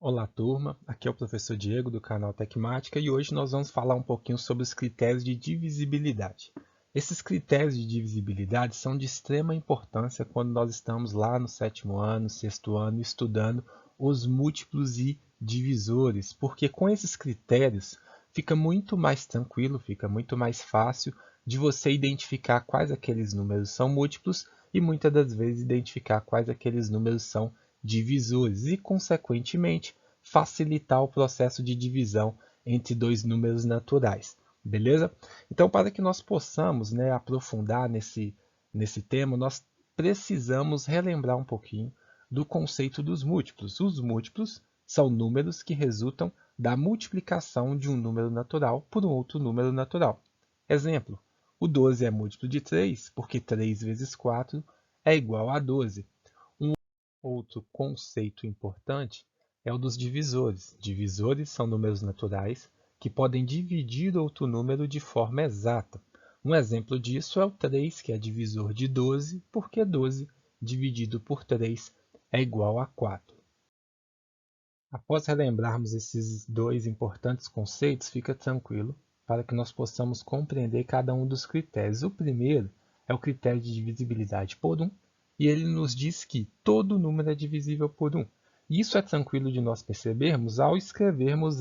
Olá, turma. Aqui é o professor Diego do canal Tecmática e hoje nós vamos falar um pouquinho sobre os critérios de divisibilidade. Esses critérios de divisibilidade são de extrema importância quando nós estamos lá no sétimo ano, sexto ano, estudando os múltiplos e divisores, porque com esses critérios fica muito mais tranquilo, fica muito mais fácil de você identificar quais aqueles números são múltiplos e muitas das vezes identificar quais aqueles números são divisores e, consequentemente, facilitar o processo de divisão entre dois números naturais. Beleza? Então, para que nós possamos aprofundar nesse tema, nós precisamos relembrar um pouquinho do conceito dos múltiplos. Os múltiplos são números que resultam da multiplicação de um número natural por um outro número natural. Exemplo, o 12 é múltiplo de 3, porque 3 vezes 4 é igual a 12. Outro conceito importante é o dos divisores. Divisores são números naturais que podem dividir outro número de forma exata. Um exemplo disso é o 3, que é divisor de 12, porque 12 dividido por 3 é igual a 4. Após relembrarmos esses dois importantes conceitos, fica tranquilo para que nós possamos compreender cada um dos critérios. O primeiro é o critério de divisibilidade por 1, e ele nos diz que todo número é divisível por 1. Isso é tranquilo de nós percebermos ao escrevermos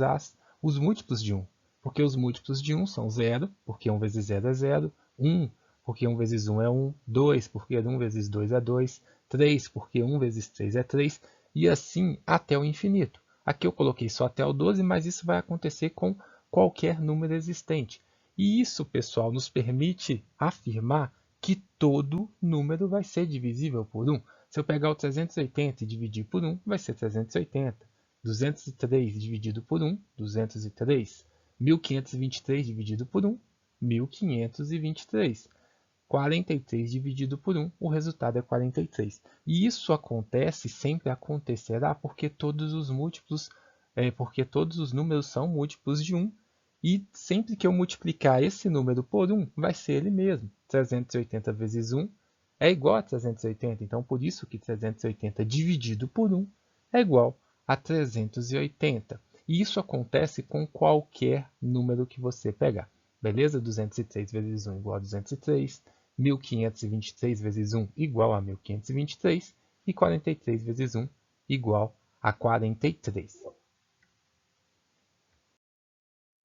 os múltiplos de 1, porque os múltiplos de 1 são 0, porque 1 vezes 0 é 0, 1, porque 1 vezes 1 é 1, 2, porque 1 vezes 2 é 2, 3, porque 1 vezes 3 é 3, e assim até o infinito. Aqui eu coloquei só até o 12, mas isso vai acontecer com qualquer número existente. E isso, pessoal, nos permite afirmar que todo número vai ser divisível por 1. Se eu pegar o 380 e dividir por 1, vai ser 380. 203 dividido por 1, 203. 1523 dividido por 1, 1523. 43 dividido por 1, o resultado é 43. E isso acontece, sempre acontecerá, porque todos os múltiplos, porque todos os números são múltiplos de 1. E sempre que eu multiplicar esse número por 1, vai ser ele mesmo. 380 vezes 1 é igual a 380. Então, por isso que 380 dividido por 1 é igual a 380. E isso acontece com qualquer número que você pegar. Beleza? 203 vezes 1 igual a 203. 1523 vezes 1 igual a 1523 e 43 vezes 1 igual a 43.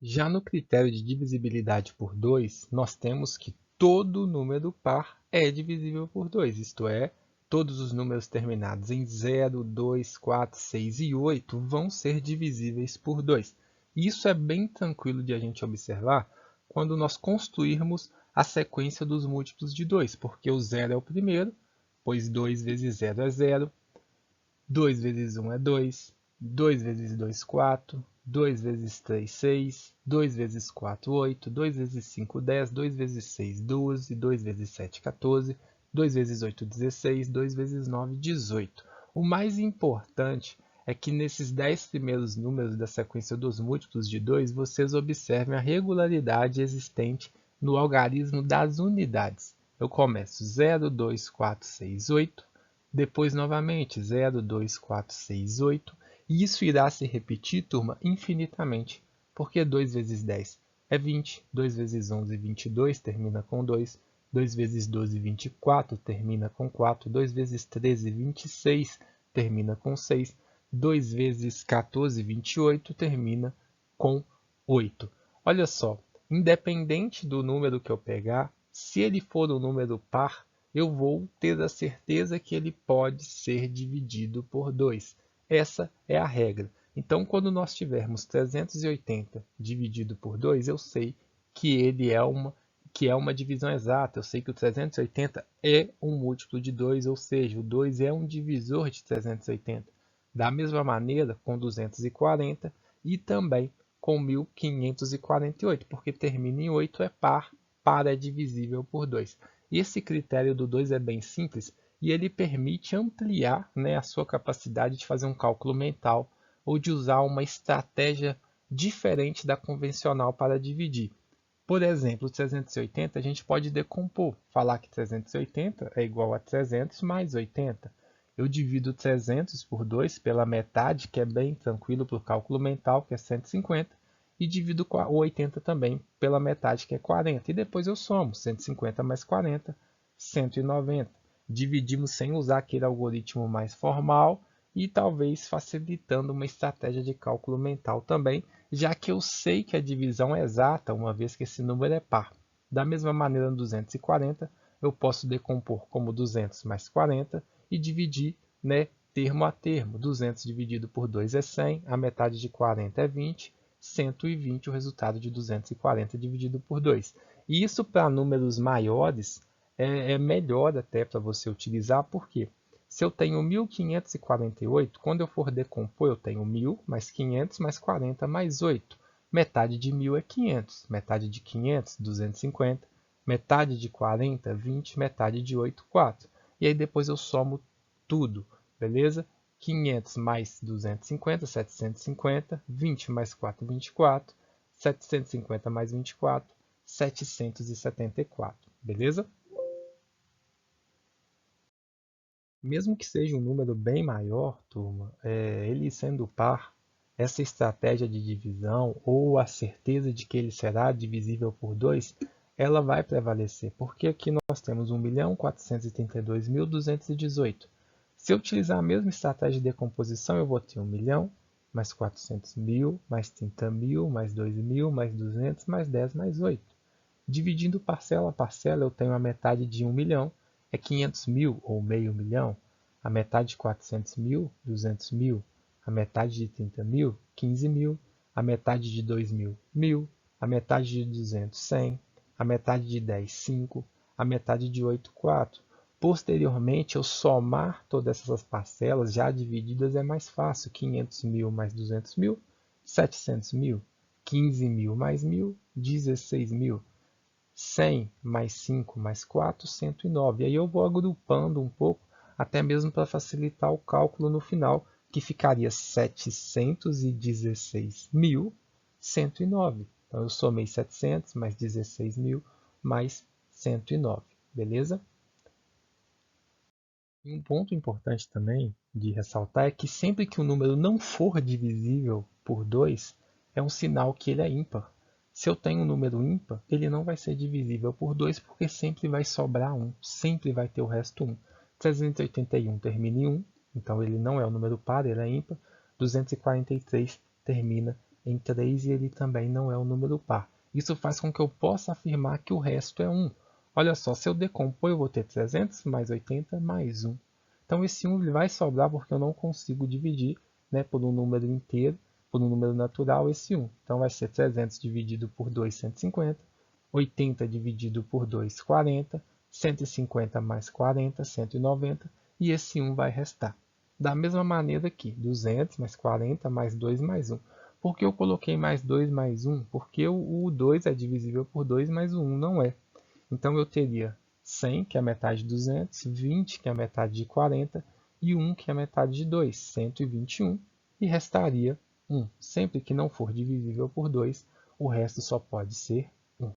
Já no critério de divisibilidade por 2, nós temos que todo número par é divisível por 2, isto é, todos os números terminados em 0, 2, 4, 6 e 8 vão ser divisíveis por 2. Isso é bem tranquilo de a gente observar quando nós construirmos a sequência dos múltiplos de 2, porque o 0 é o primeiro, pois 2 vezes 0 é 0, 2 vezes 1 é 2, 2 vezes 2, 4, 2 vezes 3, 6, 2 vezes 4, 8, 2 vezes 5, 10, 2 vezes 6, 12, 2 vezes 7, 14, 2 vezes 8, 16, 2 vezes 9, 18. O mais importante é que nesses 10 primeiros números da sequência dos múltiplos de 2, vocês observem a regularidade existente no algarismo das unidades. Eu começo 0, 2, 4, 6, 8, depois novamente 0, 2, 4, 6, 8, e isso irá se repetir, turma, infinitamente, porque 2 vezes 10 é 20, 2 vezes 11, 22, termina com 2, 2 vezes 12, 24, termina com 4, 2 vezes 13, 26, termina com 6, 2 vezes 14, 28, termina com 8. Olha só, independente do número que eu pegar, se ele for um número par, eu vou ter a certeza que ele pode ser dividido por 2. Essa é a regra. Então, quando nós tivermos 380 dividido por 2, eu sei que ele é uma divisão exata. Eu sei que o 380 é um múltiplo de 2, ou seja, o 2 é um divisor de 380. Da mesma maneira, com 240 e também com 1548, porque termina em 8, é par, par é divisível por 2. E esse critério do 2 é bem simples e ele permite ampliar, a sua capacidade de fazer um cálculo mental ou de usar uma estratégia diferente da convencional para dividir. Por exemplo, 380 a gente pode decompor, falar que 380 é igual a 300 mais 80. eu divido 300 por 2 pela metade, que é bem tranquilo para o cálculo mental, que é 150, e divido o 80 também pela metade, que é 40. E depois eu somo 150 mais 40, 190. Dividimos sem usar aquele algoritmo mais formal e talvez facilitando uma estratégia de cálculo mental também, já que eu sei que a divisão é exata, uma vez que esse número é par. Da mesma maneira, no 240, eu posso decompor como 200 mais 40 e dividir, né, termo a termo. 200 dividido por 2 é 100, a metade de 40 é 20, 120 o resultado de 240 dividido por 2. E isso para números maiores é melhor até para você utilizar, porque se eu tenho 1548, quando eu for decompor, eu tenho 1000 mais 500 mais 40 mais 8. Metade de 1000 é 500, metade de 500, 250, metade de 40, 20, metade de 8, 4. E aí depois eu somo tudo, beleza? 500 mais 250, 750, 20 mais 4, 24, 750 mais 24, 774, beleza? Mesmo que seja um número bem maior, turma, ele sendo par, essa estratégia de divisão ou a certeza de que ele será divisível por 2, ela vai prevalecer, porque aqui nós temos 1.432.218. Se eu utilizar a mesma estratégia de decomposição, eu vou ter 1 milhão, mais 400.000, mais 30.000, mais 2.000, mais 200, mais 10, mais 8. Dividindo parcela a parcela, eu tenho a metade de 1 milhão, é 500.000 ou meio milhão. A metade de 400.000, 200.000. A metade de 30.000, 15.000. A metade de 2.000, 1.000. A metade de 200, 100. A metade de 10, 5. A metade de 8, 4. Posteriormente, eu somar todas essas parcelas já divididas é mais fácil. 500.000 mais 200.000, 700.000. 15.000 mais 1.000, 16.000. 100 mais 5 mais 4, 109. E aí eu vou agrupando um pouco, até mesmo para facilitar o cálculo no final, que ficaria 716.109. Então eu somei 700 mais 16.000 mais 109, beleza? E um ponto importante também de ressaltar é que sempre que o número não for divisível por 2, é um sinal que ele é ímpar. Se eu tenho um número ímpar, ele não vai ser divisível por 2 porque sempre vai sobrar 1, sempre vai ter o resto 1. 381 termina em 1, então ele não é um número par, ele é ímpar. 243 termina em 3 e ele também não é um número par. Isso faz com que eu possa afirmar que o resto é 1. Olha só, se eu decompor, eu vou ter 300 mais 80 mais 1. Então esse 1 vai sobrar porque eu não consigo dividir, né, por um número inteiro, por um número natural, esse 1. Então vai ser 300 dividido por 2, 150. 80 dividido por 2, 40. 150 mais 40, 190. E esse 1 vai restar. Da mesma maneira aqui, 200 mais 40 mais 2 mais 1. Por que eu coloquei mais 2 mais 1? Porque o 2 é divisível por 2, mas o 1 não é. Então eu teria 100, que é a metade de 200, 20, que é a metade de 40, e 1, que é a metade de 2, 121, e restaria 1. Sempre que não for divisível por 2, o resto só pode ser 1.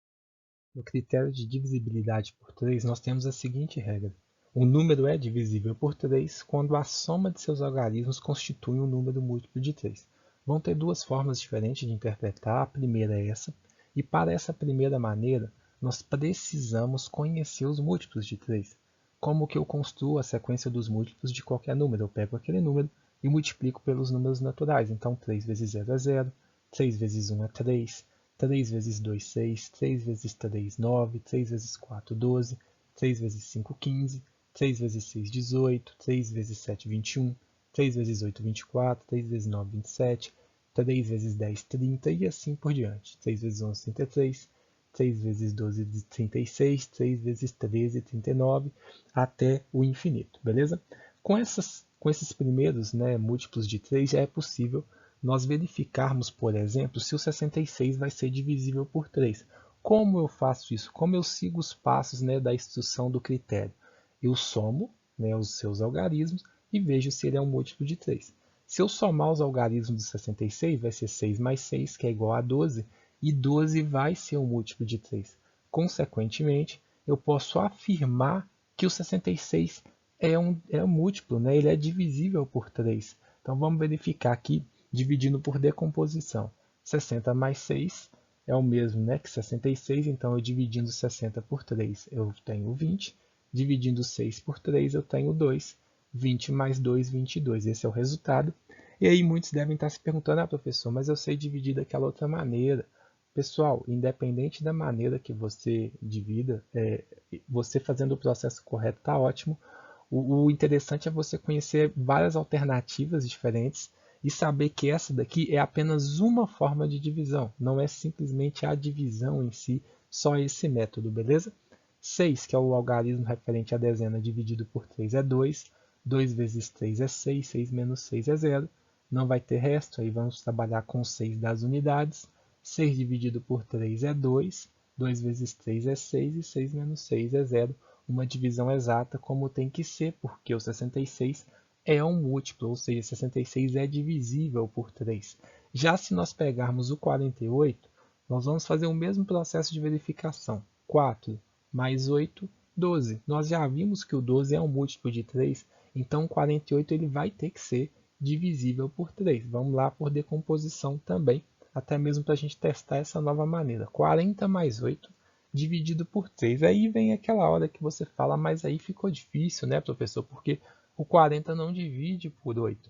No critério de divisibilidade por 3, nós temos a seguinte regra. O número é divisível por 3 quando a soma de seus algarismos constitui um número múltiplo de 3. Vão ter duas formas diferentes de interpretar. A primeira é essa, e para essa primeira maneira, nós precisamos conhecer os múltiplos de 3. Como que eu construo a sequência dos múltiplos de qualquer número? Eu pego aquele número e multiplico pelos números naturais. Então, 3 vezes 0 é 0, 3 vezes 1 é 3, 3 vezes 2, 6, 3 vezes 3, 9, 3 vezes 4, 12, 3 vezes 5, 15, 3 vezes 6, 18, 3 vezes 7, 21, 3 vezes 8, 24, 3 vezes 9, 27, 3 vezes 10, 30 e assim por diante. 3 vezes 11, 33, 3 vezes 12, 36, 3 vezes 13, 39, até o infinito, beleza? Com esses primeiros, né, múltiplos de 3, já é possível nós verificarmos, por exemplo, se o 66 vai ser divisível por 3. Como eu faço isso? Como eu sigo os passos, né, da instrução do critério? Eu somo, né, os seus algarismos e vejo se ele é um múltiplo de 3. Se eu somar os algarismos de 66, vai ser 6 mais 6, que é igual a 12, e 12 vai ser um múltiplo de 3. Consequentemente, eu posso afirmar que o 66 é um múltiplo, né? Ele é divisível por 3. Então vamos verificar aqui, dividindo por decomposição. 60 mais 6 é o mesmo, né, que 66, então eu dividindo 60 por 3 eu tenho 20. Dividindo 6 por 3 eu tenho 2. 20 mais 2, 22. Esse é o resultado. E aí muitos devem estar se perguntando, professor, mas eu sei dividir daquela outra maneira. Pessoal, independente da maneira que você divida, você fazendo o processo correto está ótimo. O interessante é você conhecer várias alternativas diferentes e saber que essa daqui é apenas uma forma de divisão, não é simplesmente a divisão em si, só esse método, beleza? 6, que é o algarismo referente à dezena dividido por 3 é 2, 2 vezes 3 é 6, 6 menos 6 é 0, não vai ter resto, aí vamos trabalhar com 6 das unidades, 6 dividido por 3 é 2, 2 vezes 3 é 6 e 6 menos 6 é 0, uma divisão exata como tem que ser, porque o 66 é um múltiplo, ou seja, 66 é divisível por 3. Já se nós pegarmos o 48, nós vamos fazer o mesmo processo de verificação. 4 mais 8, 12. Nós já vimos que o 12 é um múltiplo de 3, então o 48 ele vai ter que ser divisível por 3. Vamos lá por decomposição também, até mesmo para a gente testar essa nova maneira. 40 mais 8 dividido por 3. Aí vem aquela hora que você fala, mas aí ficou difícil, né, professor? Porque o 40 não divide por 8.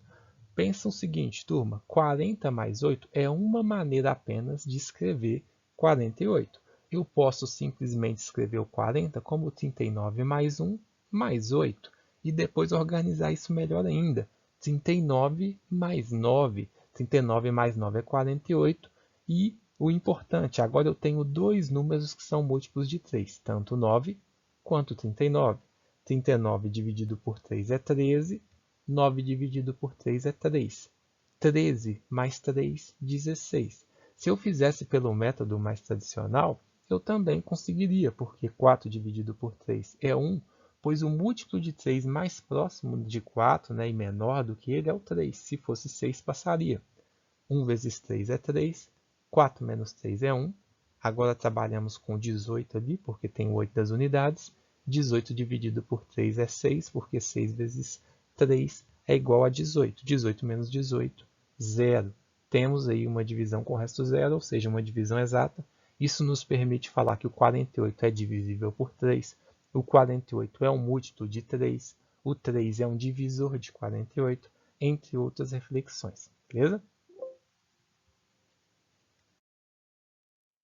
Pensa o seguinte, turma, 40 mais 8 é uma maneira apenas de escrever 48. Eu posso simplesmente escrever o 40 como 39 mais 1 mais 8. E depois organizar isso melhor ainda. 39 mais 9. 39 mais 9 é 48. E o importante, agora eu tenho dois números que são múltiplos de 3, tanto 9 quanto 39. 39 dividido por 3 é 13, 9 dividido por 3 é 3. 13 mais 3, 16. Se eu fizesse pelo método mais tradicional, eu também conseguiria, porque 4 dividido por 3 é 1, pois o múltiplo de 3 mais próximo de 4, né, e menor do que ele é o 3. Se fosse 6, passaria. 1 vezes 3 é 3, 4 menos 3 é 1. Agora trabalhamos com 18 ali, porque tem o 8 das unidades. 18 dividido por 3 é 6, porque 6 vezes 3 é igual a 18. 18 menos 18, 0. Temos aí uma divisão com resto zero, ou seja, uma divisão exata. Isso nos permite falar que o 48 é divisível por 3. O 48 é um múltiplo de 3. O 3 é um divisor de 48, entre outras reflexões. Beleza?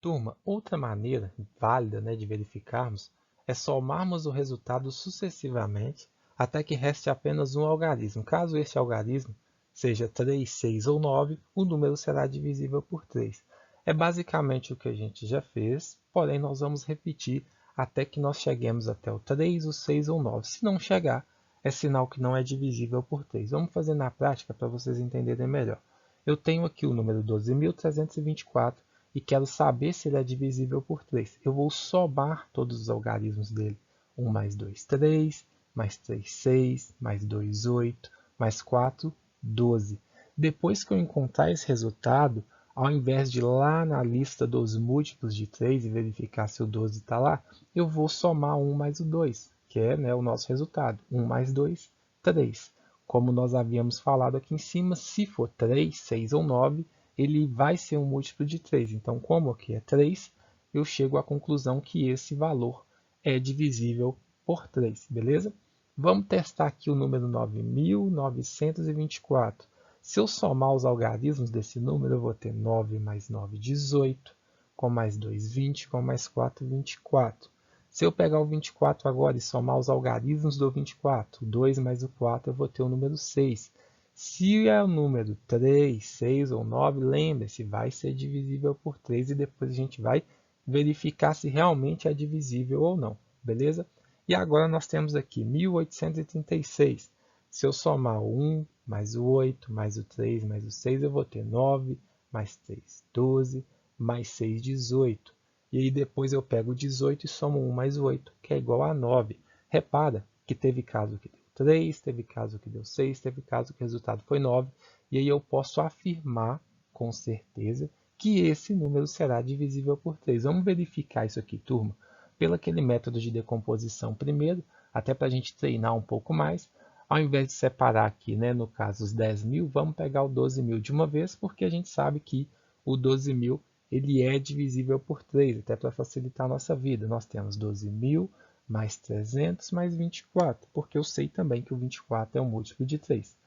Turma, outra maneira válida, né, de verificarmos é somarmos o resultado sucessivamente até que reste apenas um algarismo. Caso este algarismo seja 3, 6 ou 9, o número será divisível por 3. É basicamente o que a gente já fez, porém nós vamos repetir até que nós cheguemos até o 3, o 6 ou 9. Se não chegar, é sinal que não é divisível por 3. Vamos fazer na prática para vocês entenderem melhor. Eu tenho aqui o número 12.324 e quero saber se ele é divisível por 3. Eu vou somar todos os algarismos dele. 1 mais 2, 3, mais 3, 6, mais 2, 8, mais 4, 12. Depois que eu encontrar esse resultado, ao invés de ir lá na lista dos múltiplos de 3 e verificar se o 12 está lá, eu vou somar 1 mais o 2, que é, né, o nosso resultado. 1 mais 2, 3. Como nós havíamos falado aqui em cima, se for 3, 6 ou 9, ele vai ser um múltiplo de 3. Então, como aqui é 3, eu chego à conclusão que esse valor é divisível por 3, beleza? Vamos testar aqui o número 9.924. Se eu somar os algarismos desse número, eu vou ter 9 mais 9, 18, com mais 2, 20, com mais 4, 24. Se eu pegar o 24 agora e somar os algarismos do 24, 2 mais o 4, eu vou ter o número 6. Se é o número 3, 6 ou 9, lembre-se, vai ser divisível por 3 e depois a gente vai verificar se realmente é divisível ou não, beleza? E agora nós temos aqui 1836. Se eu somar o 1, mais o 8, mais o 3, mais o 6, eu vou ter 9, mais 3, 12, mais 6, 18. E aí depois eu pego o 18 e somo 1 mais o 8, que é igual a 9. Repara que teve caso que deu 3, teve caso que deu 6, teve caso que o resultado foi 9. E aí eu posso afirmar com certeza que esse número será divisível por 3. Vamos verificar isso aqui, turma. Pelo aquele método de decomposição primeiro, até para a gente treinar um pouco mais. Ao invés de separar aqui, né, no caso os 10.000, vamos pegar o 12.000 de uma vez, porque a gente sabe que o 12.000 ele é divisível por 3, até para facilitar a nossa vida. Nós temos 12.000 mais 300 mais 24, porque eu sei também que o 24 é um múltiplo de 3.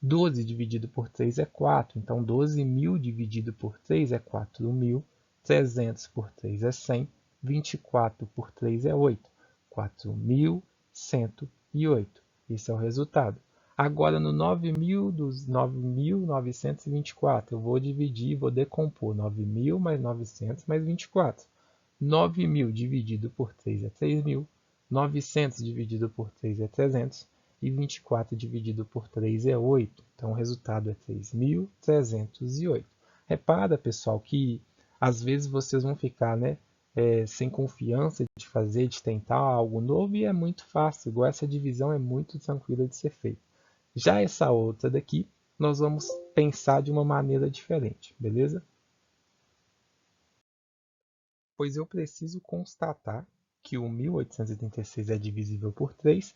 12 dividido por 3 é 4, então 12.000 dividido por 3 é 4.000, 300 por 3 é 100, 24 por 3 é 8, 4.108. Esse é o resultado. Agora no 9.000 dos 9.924, eu vou dividir, vou decompor 9.000 mais 900 mais 24. 9.000 dividido por 3 é 3.000, 900 dividido por 3 é 300 e 24 dividido por 3 é 8. Então o resultado é 3.308. Repara, pessoal, que às vezes vocês vão ficar, né, sem confiança de fazer, de tentar algo novo, e é muito fácil, igual essa divisão é muito tranquila de ser feita. Já essa outra daqui, nós vamos pensar de uma maneira diferente, beleza? Pois eu preciso constatar que o 1836 é divisível por 3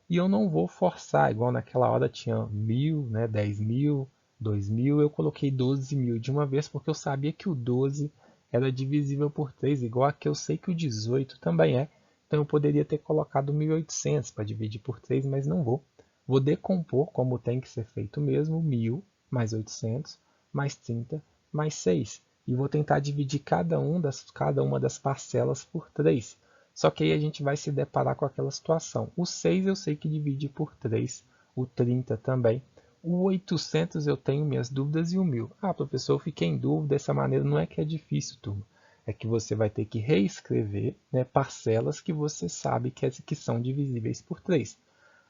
e eu não vou forçar, igual naquela hora tinha 1.000, né, 10.000, 2.000, eu coloquei 12.000 de uma vez porque eu sabia que o 12 era divisível por 3, igual aqui eu sei que o 18 também é, então eu poderia ter colocado 1.800 para dividir por 3, mas não vou. Vou decompor como tem que ser feito mesmo, 1.000 mais 800 mais 30 mais 6. E vou tentar dividir cada uma das parcelas por 3. Só que aí a gente vai se deparar com aquela situação. O 6 eu sei que divide por 3, o 30 também. O 800 eu tenho minhas dúvidas e o 1.000. Ah, professor, eu fiquei em dúvida dessa maneira. Não é que é difícil, turma. É que você vai ter que reescrever, né, parcelas que você sabe que são divisíveis por 3.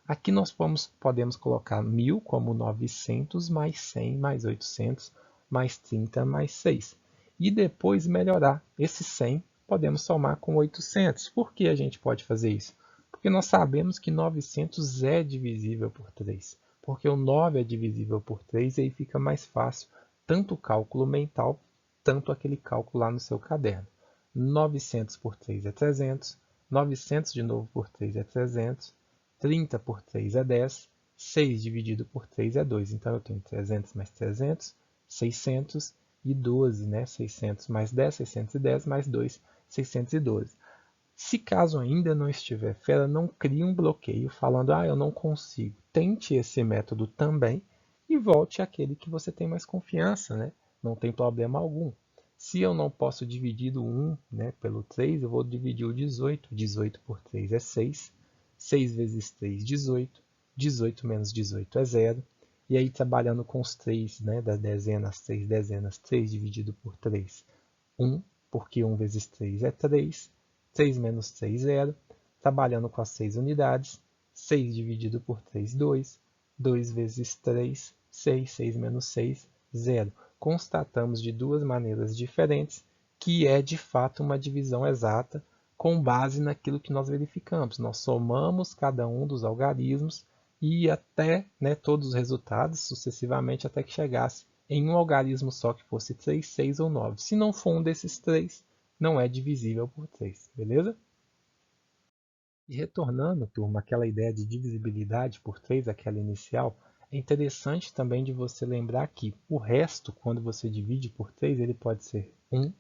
Aqui nós podemos colocar 1.000 como 900 mais 100 mais 800 mais 30 mais 6. E depois melhorar. Esse 100 podemos somar com 800. Por que a gente pode fazer isso? Porque nós sabemos que 900 é divisível por 3. Porque o 9 é divisível por 3 e aí fica mais fácil tanto o cálculo mental, tanto aquele cálculo lá no seu caderno. 900 por 3 é 300, 900 de novo por 3 é 300, 30 por 3 é 10, 6 dividido por 3 é 2. Então, eu tenho 300 mais 300, 600 e 12, né? 600 mais 10, 610 mais 2, 612. Se caso ainda não estiver fera, não crie um bloqueio falando, eu não consigo. Tente esse método também e volte àquele que você tem mais confiança, né? Não tem problema algum. Se eu não posso dividir o 1, né, pelo 3, eu vou dividir o 18. 18 por 3 é 6. 6 vezes 3, 18. 18 menos 18 é 0. E aí, trabalhando com os 3, né, das dezenas, 3 dezenas, 3 dividido por 3, 1, porque 1 vezes 3 é 3. 3 menos 3, 0. Trabalhando com as 6 unidades, 6 dividido por 3, 2. 2 vezes 3, 6. 6 menos 6, 0. Constatamos de duas maneiras diferentes que é de fato uma divisão exata com base naquilo que nós verificamos. Nós somamos cada um dos algarismos e até, né, todos os resultados sucessivamente até que chegasse em um algarismo só que fosse 3, 6 ou 9. Se não for um desses três, não é divisível por 3, beleza? E retornando, turma, àquela ideia de divisibilidade por 3, aquela inicial, é interessante também de você lembrar que o resto, quando você divide por 3, ele pode ser 1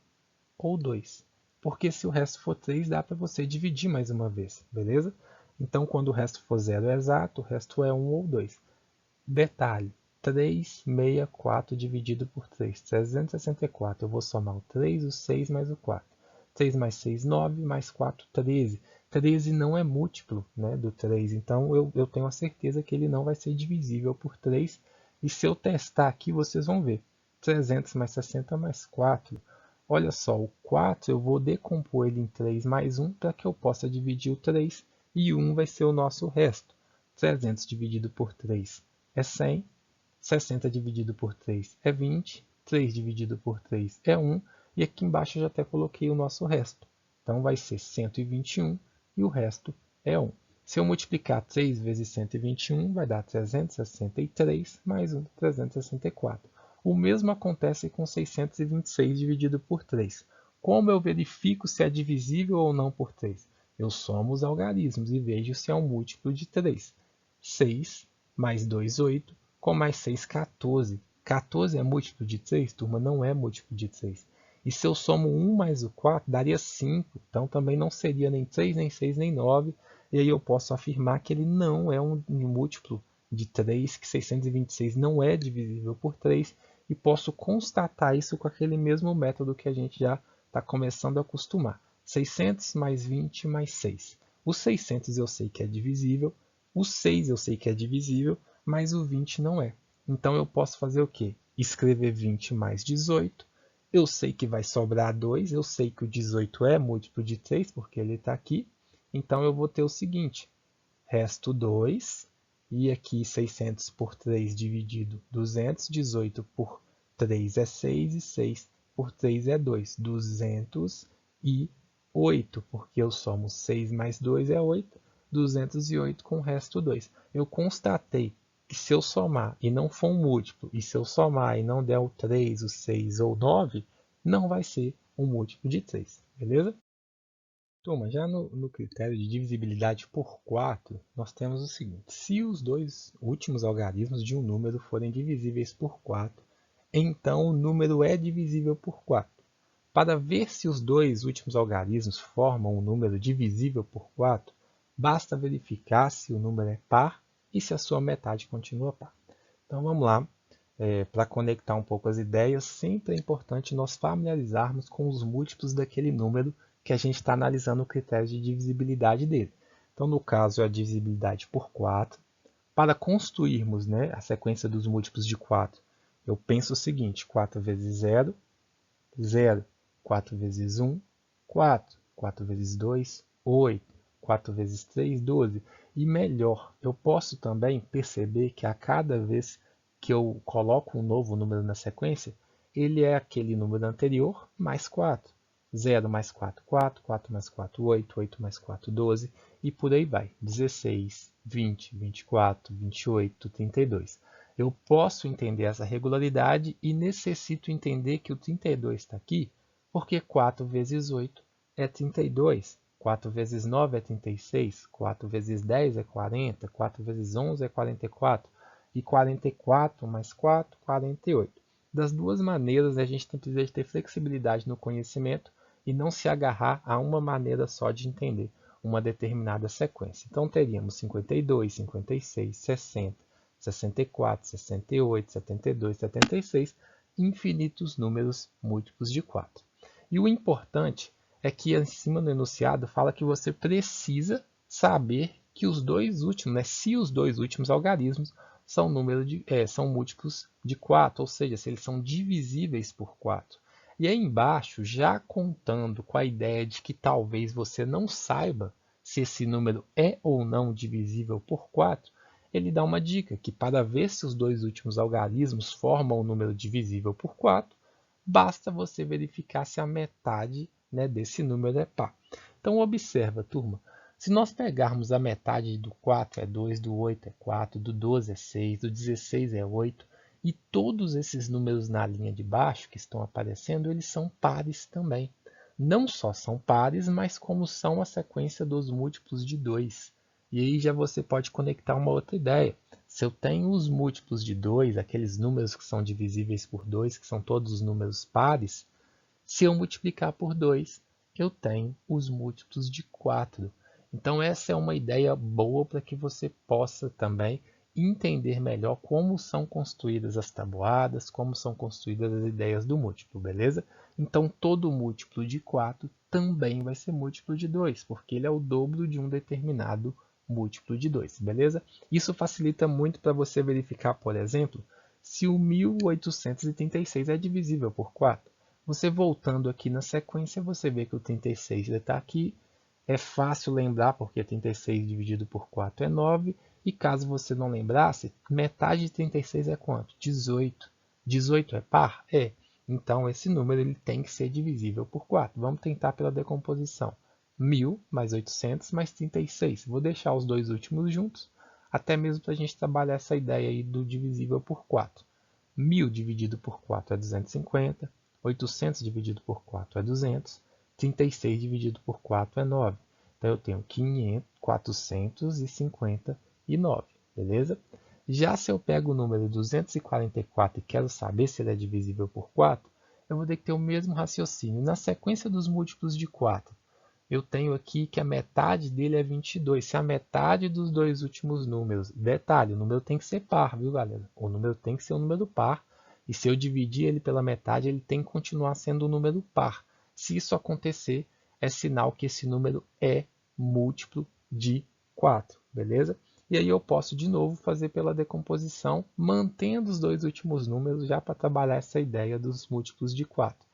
ou 2. Porque se o resto for 3, dá para você dividir mais uma vez, beleza? Então, quando o resto for 0 é exato, o resto é 1 ou 2. Detalhe, 364 dividido por 3, 364. Eu vou somar o 3, o 6 mais o 4. 3 mais 6, 9, mais 4, 13. 13 não é múltiplo, né, do 3, então eu tenho a certeza que ele não vai ser divisível por 3. E se eu testar aqui, vocês vão ver. 300 mais 60 mais 4. Olha só, o 4 eu vou decompor ele em 3 mais 1 para que eu possa dividir o 3 e 1 vai ser o nosso resto. 300 dividido por 3 é 100, 60 dividido por 3 é 20, 3 dividido por 3 é 1, e aqui embaixo eu já até coloquei o nosso resto. Então vai ser 121 e o resto é 1. Se eu multiplicar 3 vezes 121, vai dar 363 mais 1, 364. O mesmo acontece com 626 dividido por 3. Como eu verifico se é divisível ou não por 3? Eu somo os algarismos e vejo se é um múltiplo de 3. 6 mais 2, 8, com mais 6, 14. 14 é múltiplo de 3, turma? Não é múltiplo de 3. E se eu somo 1 mais o 4, daria 5. Então também não seria nem 3, nem 6, nem 9. E aí eu posso afirmar que ele não é um múltiplo de 3, que 626 não é divisível por 3. E posso constatar isso com aquele mesmo método que a gente já está começando a acostumar. 600 mais 20 mais 6. O 600 eu sei que é divisível, o 6 eu sei que é divisível, mas o 20 não é. Então eu posso fazer o quê? Escrever 20 mais 18. Eu sei que vai sobrar 2, eu sei que o 18 é múltiplo de 3, porque ele está aqui. Então eu vou ter o seguinte, resto 2, e aqui 600 por 3 dividido 200, 18 por 3 é 6, e 6 por 3 é 2, 208, porque eu somo 6 mais 2 é 8, 208 com o resto 2. Eu constatei que se eu somar e não for um múltiplo, e se eu somar e não der o 3, o 6 ou o 9, não vai ser um múltiplo de 3, beleza? Turma, já no critério de divisibilidade por 4, nós temos o seguinte. Se os dois últimos algarismos de um número forem divisíveis por 4, então o número é divisível por 4. Para ver se os dois últimos algarismos formam um número divisível por 4, basta verificar se o número é par e se a sua metade continua par. Então vamos lá. Para conectar um pouco as ideias, sempre é importante nós familiarizarmos com os múltiplos daquele número que a gente está analisando o critério de divisibilidade dele. Então, no caso, é a divisibilidade por 4. Para construirmos, né, a sequência dos múltiplos de 4, eu penso o seguinte, 4 vezes 0, 0, 4 vezes 1, 4, 4 vezes 2, 8, 4 vezes 3, 12. E melhor, eu posso também perceber que a cada vez que eu coloco um novo número na sequência, ele é aquele número anterior mais 4. 0 mais 4, 4, 4 mais 4, 8, 8 mais 4, 12, e por aí vai. 16, 20, 24, 28, 32. Eu posso entender essa regularidade e necessito entender que o 32 está aqui, porque 4 vezes 8 é 32. 4 vezes 9 é 36, 4 vezes 10 é 40, 4 vezes 11 é 44, e 44 mais 4, 48. Das duas maneiras, a gente precisa ter flexibilidade no conhecimento e não se agarrar a uma maneira só de entender uma determinada sequência. Então, teríamos 52, 56, 60, 64, 68, 72, 76, infinitos números múltiplos de 4. E o importante é que, em cima do enunciado, fala que você precisa saber que os dois últimos, né, se os dois últimos algarismos são, são múltiplos de 4, ou seja, se eles são divisíveis por 4. E aí embaixo, já contando com a ideia de que talvez você não saiba se esse número é ou não divisível por 4, ele dá uma dica que para ver se os dois últimos algarismos formam um número divisível por 4, basta você verificar se a metade, né, desse número é par. Então observa, turma, se nós pegarmos a metade do 4 é 2, do 8 é 4, do 12 é 6, do 16 é 8, e todos esses números na linha de baixo que estão aparecendo, eles são pares também. Não só são pares, mas como são a sequência dos múltiplos de 2. E aí já você pode conectar uma outra ideia. Se eu tenho os múltiplos de 2, aqueles números que são divisíveis por 2, que são todos os números pares, se eu multiplicar por 2, eu tenho os múltiplos de 4. Então essa é uma ideia boa para que você possa também entender melhor como são construídas as tabuadas, como são construídas as ideias do múltiplo, beleza? Então todo múltiplo de 4 também vai ser múltiplo de 2, porque ele é o dobro de um determinado múltiplo de 2, beleza? Isso facilita muito para você verificar, por exemplo, se o 1836 é divisível por 4. Você voltando aqui na sequência, você vê que o 36 está aqui. É fácil lembrar, porque 36 dividido por 4 é 9. E caso você não lembrasse, metade de 36 é quanto? 18. 18 é par? É. Então, esse número ele tem que ser divisível por 4. Vamos tentar pela decomposição. 1000 mais 800 mais 36. Vou deixar os dois últimos juntos, até mesmo para a gente trabalhar essa ideia aí do divisível por 4. 1000 dividido por 4 é 250. 800 dividido por 4 é 200. 36 dividido por 4 é 9. Então, eu tenho 459, beleza? Já se eu pego o número 244 e quero saber se ele é divisível por 4, eu vou ter que ter o mesmo raciocínio. Na sequência dos múltiplos de 4, eu tenho aqui que a metade dele é 22. Se a metade dos dois últimos números... Detalhe, o número tem que ser par, viu, galera? O número tem que ser um número par. E se eu dividir ele pela metade, ele tem que continuar sendo um número par. Se isso acontecer, é sinal que esse número é múltiplo de 4, beleza? E aí eu posso de novo fazer pela decomposição, mantendo os dois últimos números já para trabalhar essa ideia dos múltiplos de 4.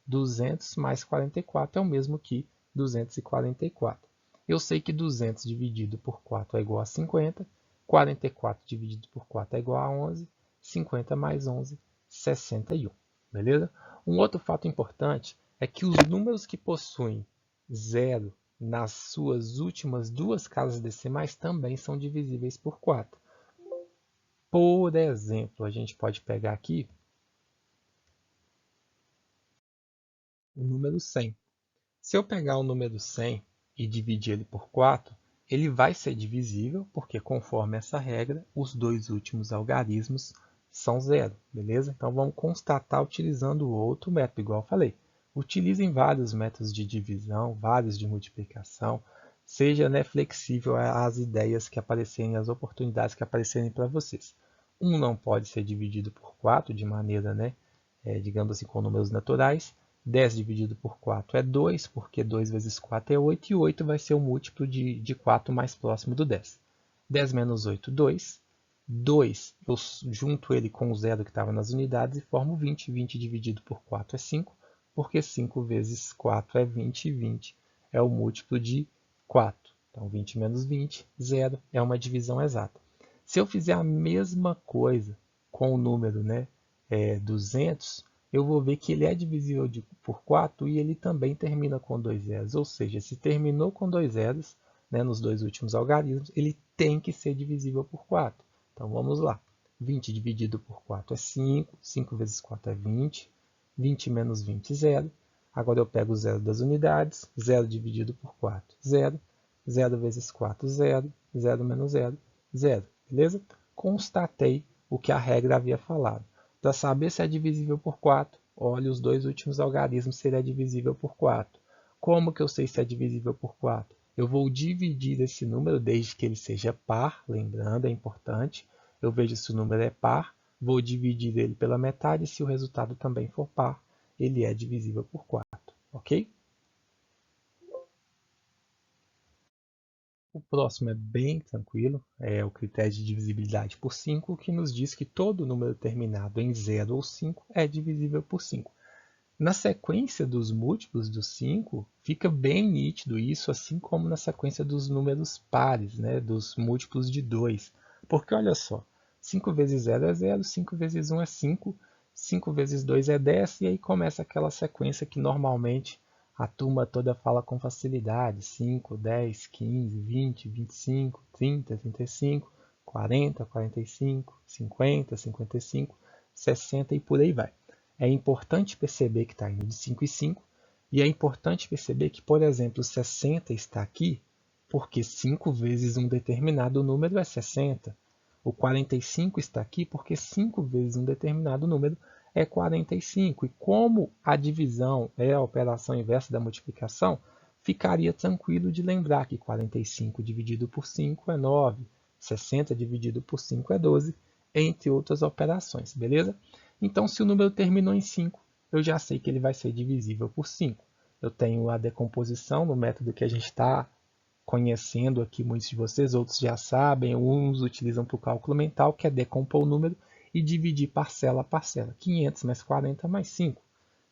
200 mais 44 é o mesmo que 244. Eu sei que 200 dividido por 4 é igual a 50, 44 dividido por 4 é igual a 11, 50 mais 11, 61. Beleza? Um outro fato importante é que os números que possuem zero nas suas últimas duas casas decimais também são divisíveis por 4. Por exemplo, a gente pode pegar aqui o número 100. Se eu pegar o número 100 e dividir ele por 4, ele vai ser divisível, porque conforme essa regra, os dois últimos algarismos são zero, beleza? Então vamos constatar utilizando o outro método, igual eu falei. Utilizem vários métodos de divisão, vários de multiplicação, seja flexível às ideias que aparecerem, às oportunidades que aparecerem para vocês. Um não pode ser dividido por 4 de maneira, digamos assim, com números naturais. 10 dividido por 4 é 2, porque 2 vezes 4 é 8, e 8 vai ser o múltiplo de 4 mais próximo do 10. 10 menos 8, 2. 2, eu junto ele com o zero que estava nas unidades e formo 20. 20 dividido por 4 é 5, porque 5 vezes 4 é 20, e 20 é o múltiplo de 4. Então, 20 menos 20, 0, é uma divisão exata. Se eu fizer a mesma coisa com o número 200, eu vou ver que ele é divisível por 4 e ele também termina com 2 zeros. Ou seja, se terminou com 2 zeros, nos dois últimos algarismos, ele tem que ser divisível por 4. Então vamos lá. 20 dividido por 4 é 5. 5 vezes 4 é 20. 20 menos 20, 0. Agora eu pego o zero das unidades. 0 dividido por 4, 0. 0 vezes 4, 0. 0 menos 0, 0. Beleza? Constatei o que a regra havia falado. Para saber se é divisível por 4, olhe os dois últimos algarismos se ele é divisível por 4. Como que eu sei se é divisível por 4? Eu vou dividir esse número desde que ele seja par, lembrando, é importante. Eu vejo se o número é par, vou dividir ele pela metade, e se o resultado também for par, ele é divisível por 4, ok? O próximo é bem tranquilo, é o critério de divisibilidade por 5, que nos diz que todo número terminado em 0 ou 5 é divisível por 5. Na sequência dos múltiplos do 5, fica bem nítido isso, assim como na sequência dos números pares, dos múltiplos de 2. Porque olha só, 5 vezes 0 é 0, 5 vezes 1 é 5, 5 vezes 2 é 10, e aí começa aquela sequência que normalmente a turma toda fala com facilidade: 5, 10, 15, 20, 25, 30, 35, 40, 45, 50, 55, 60 e por aí vai. É importante perceber que está indo de 5 em 5, e é importante perceber que, por exemplo, 60 está aqui porque 5 vezes um determinado número é 60. O 45 está aqui porque 5 vezes um determinado número é 45. E como a divisão é a operação inversa da multiplicação, ficaria tranquilo de lembrar que 45 dividido por 5 é 9, 60 dividido por 5 é 12, entre outras operações, beleza? Então, se o número terminou em 5, eu já sei que ele vai ser divisível por 5. Eu tenho a decomposição no método que a gente está conhecendo aqui, muitos de vocês, outros já sabem, uns utilizam para o cálculo mental, que é decompor o número e dividir parcela a parcela. 500 mais 40 mais 5.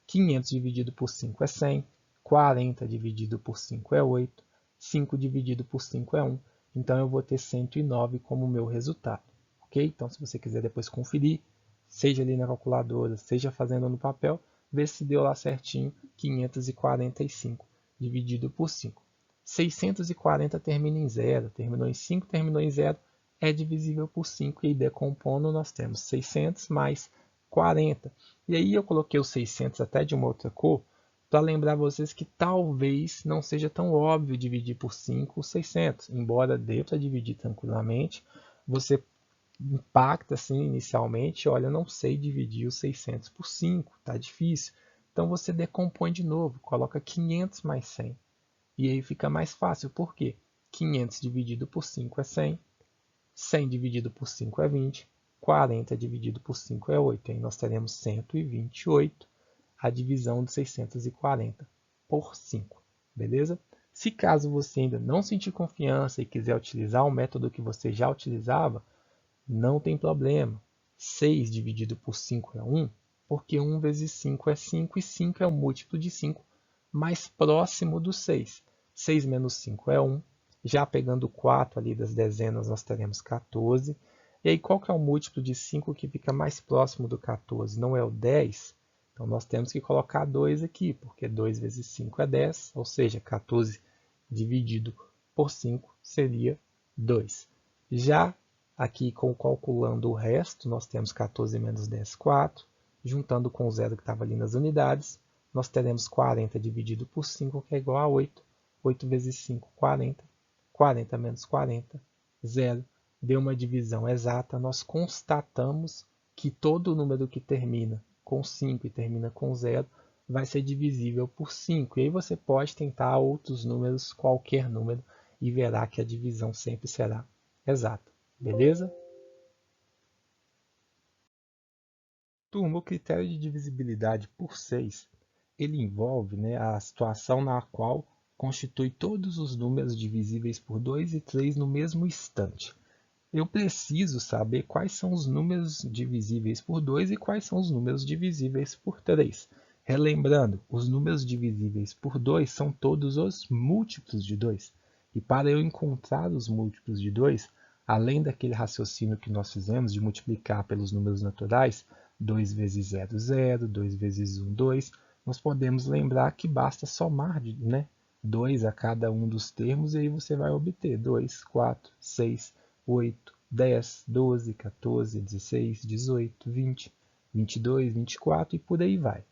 500 dividido por 5 é 100. 40 dividido por 5 é 8. 5 dividido por 5 é 1. Então, eu vou ter 109 como meu resultado. Ok? Então, se você quiser depois conferir, seja ali na calculadora, seja fazendo no papel, ver se deu lá certinho 545 dividido por 5. 640 termina em 0, terminou em 5, terminou em 0, é divisível por 5, e aí decompondo nós temos 600 mais 40. E aí eu coloquei os 600 até de uma outra cor, para lembrar vocês que talvez não seja tão óbvio dividir por 5 os 600, embora dê para dividir tranquilamente, você impacta assim inicialmente, olha, não sei dividir os 600 por 5, tá difícil. Então você decompõe de novo, coloca 500 mais 100. E aí fica mais fácil, por quê? 500 dividido por 5 é 100, 100 dividido por 5 é 20, 40 dividido por 5 é 8. Aí nós teremos 128, a divisão de 640 por 5, beleza? Se caso você ainda não sentir confiança e quiser utilizar o método que você já utilizava, não tem problema. 6 dividido por 5 é 1, porque 1 vezes 5 é 5 e 5 é o múltiplo de 5 mais próximo do 6. 6 menos 5 é 1. Já pegando o 4 ali das dezenas, nós teremos 14. E aí, qual que é o múltiplo de 5 que fica mais próximo do 14? Não é o 10? Então, nós temos que colocar 2 aqui, porque 2 vezes 5 é 10, ou seja, 14 dividido por 5 seria 2. Já aqui, calculando o resto, nós temos 14 menos 10, 4. Juntando com o zero que estava ali nas unidades, nós teremos 40 dividido por 5, que é igual a 8. 8 vezes 5, 40. 40 menos 40, 0. Deu uma divisão exata. Nós constatamos que todo número que termina com 5 e termina com 0 vai ser divisível por 5. E aí você pode tentar outros números, qualquer número, e verá que a divisão sempre será exata. Beleza? Turma, o critério de divisibilidade por 6, ele envolve, né, a situação na qual constitui todos os números divisíveis por 2 e 3 no mesmo instante. Eu preciso saber quais são os números divisíveis por 2 e quais são os números divisíveis por 3. Relembrando, os números divisíveis por 2 são todos os múltiplos de 2. E para eu encontrar os múltiplos de 2, além daquele raciocínio que nós fizemos de multiplicar pelos números naturais, 2 vezes 0, 0, 2 vezes 1, 2, nós podemos lembrar que basta somar, né, 2 a cada um dos termos e aí você vai obter 2, 4, 6, 8, 10, 12, 14, 16, 18, 20, 22, 24 e por aí vai.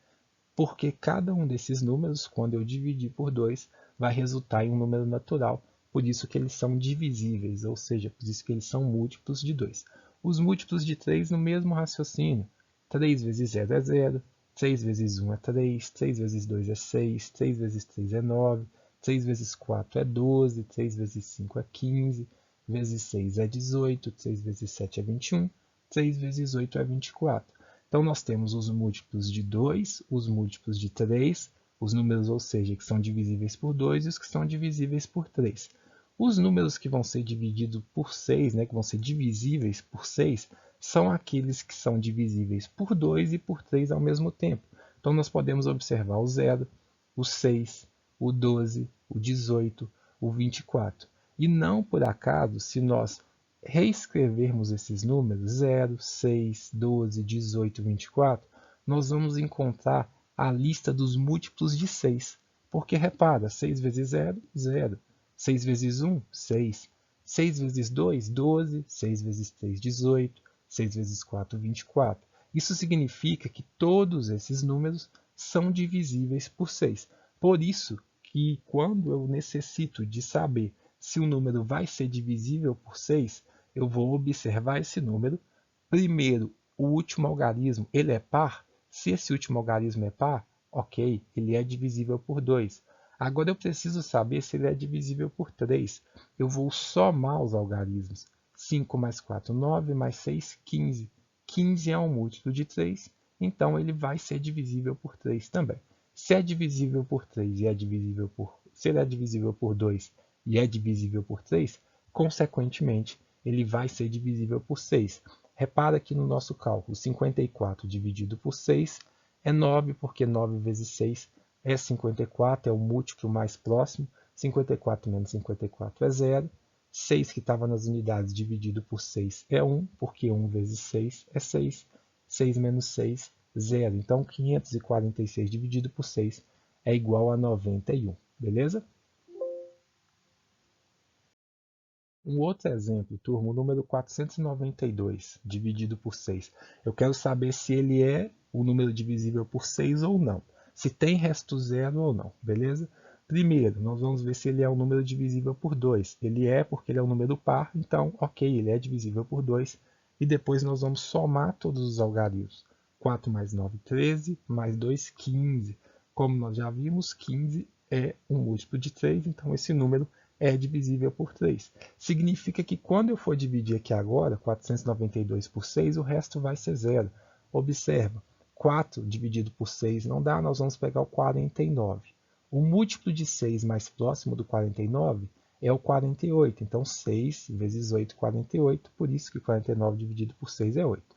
Porque cada um desses números, quando eu dividir por 2, vai resultar em um número natural. Por isso que eles são divisíveis, ou seja, por isso que eles são múltiplos de 2. Os múltiplos de 3 no mesmo raciocínio. 3 vezes 0 é 0, 3 vezes 1 é 3, 3 vezes 2 é 6, 3 vezes 3 é 9, 3 vezes 4 é 12, 3 vezes 5 é 15, vezes 6 é 18, 3 vezes 7 é 21, 3 vezes 8 é 24. Então, nós temos os múltiplos de 2, os múltiplos de 3, os números, ou seja, que são divisíveis por 2 e os que são divisíveis por 3. Os números que vão ser divididos por 6, né, que vão ser divisíveis por 6, são aqueles que são divisíveis por 2 e por 3 ao mesmo tempo. Então, nós podemos observar o 0, o 6, o 12, o 18, o 24. E não por acaso, se nós reescrevermos esses números, 0, 6, 12, 18, 24, nós vamos encontrar a lista dos múltiplos de 6. Porque repara, 6 vezes 0, 0. 6 vezes 1, 6. 6 vezes 2, 12. 6 vezes 3, 18. 6 vezes 4, 24. Isso significa que todos esses números são divisíveis por 6. Por isso que quando eu necessito de saber se o número vai ser divisível por 6, eu vou observar esse número. Primeiro, o último algarismo, ele é par? Se esse último algarismo é par, ok, ele é divisível por 2. Agora eu preciso saber se ele é divisível por 3. Eu vou somar os algarismos. 5 mais 4, 9, mais 6, 15. 15 é um múltiplo de 3, então ele vai ser divisível por 3 também. Se é divisível por 3 e é divisível por... Se ele é divisível por 2 e é divisível por 3, consequentemente, ele vai ser divisível por 6. Repara que no nosso cálculo, 54 dividido por 6 é 9, porque 9 vezes 6 é 54, é o múltiplo mais próximo. 54 menos 54 é 0. 6 que estava nas unidades dividido por 6 é 1, porque 1 vezes 6 é 6. 6 menos 6, 0. Então, 546 dividido por 6 é igual a 91, beleza? Um outro exemplo, turma, o número 492 dividido por 6. Eu quero saber se ele é o número divisível por 6 ou não. se tem resto zero ou não, beleza? Primeiro, nós vamos ver se ele é um número divisível por 2. Ele é porque ele é um número par, então, ok, ele é divisível por 2. E depois nós vamos somar todos os algarismos. 4 mais 9, 13, mais 2, 15. Como nós já vimos, 15 é um múltiplo de 3, então esse número é divisível por 3. Significa que quando eu for dividir aqui agora, 492 por 6, o resto vai ser zero. Observa, 4 dividido por 6 não dá, nós vamos pegar o 49. O múltiplo de 6 mais próximo do 49 é o 48. Então, 6 vezes 8, 48. Por isso que 49 dividido por 6 é 8.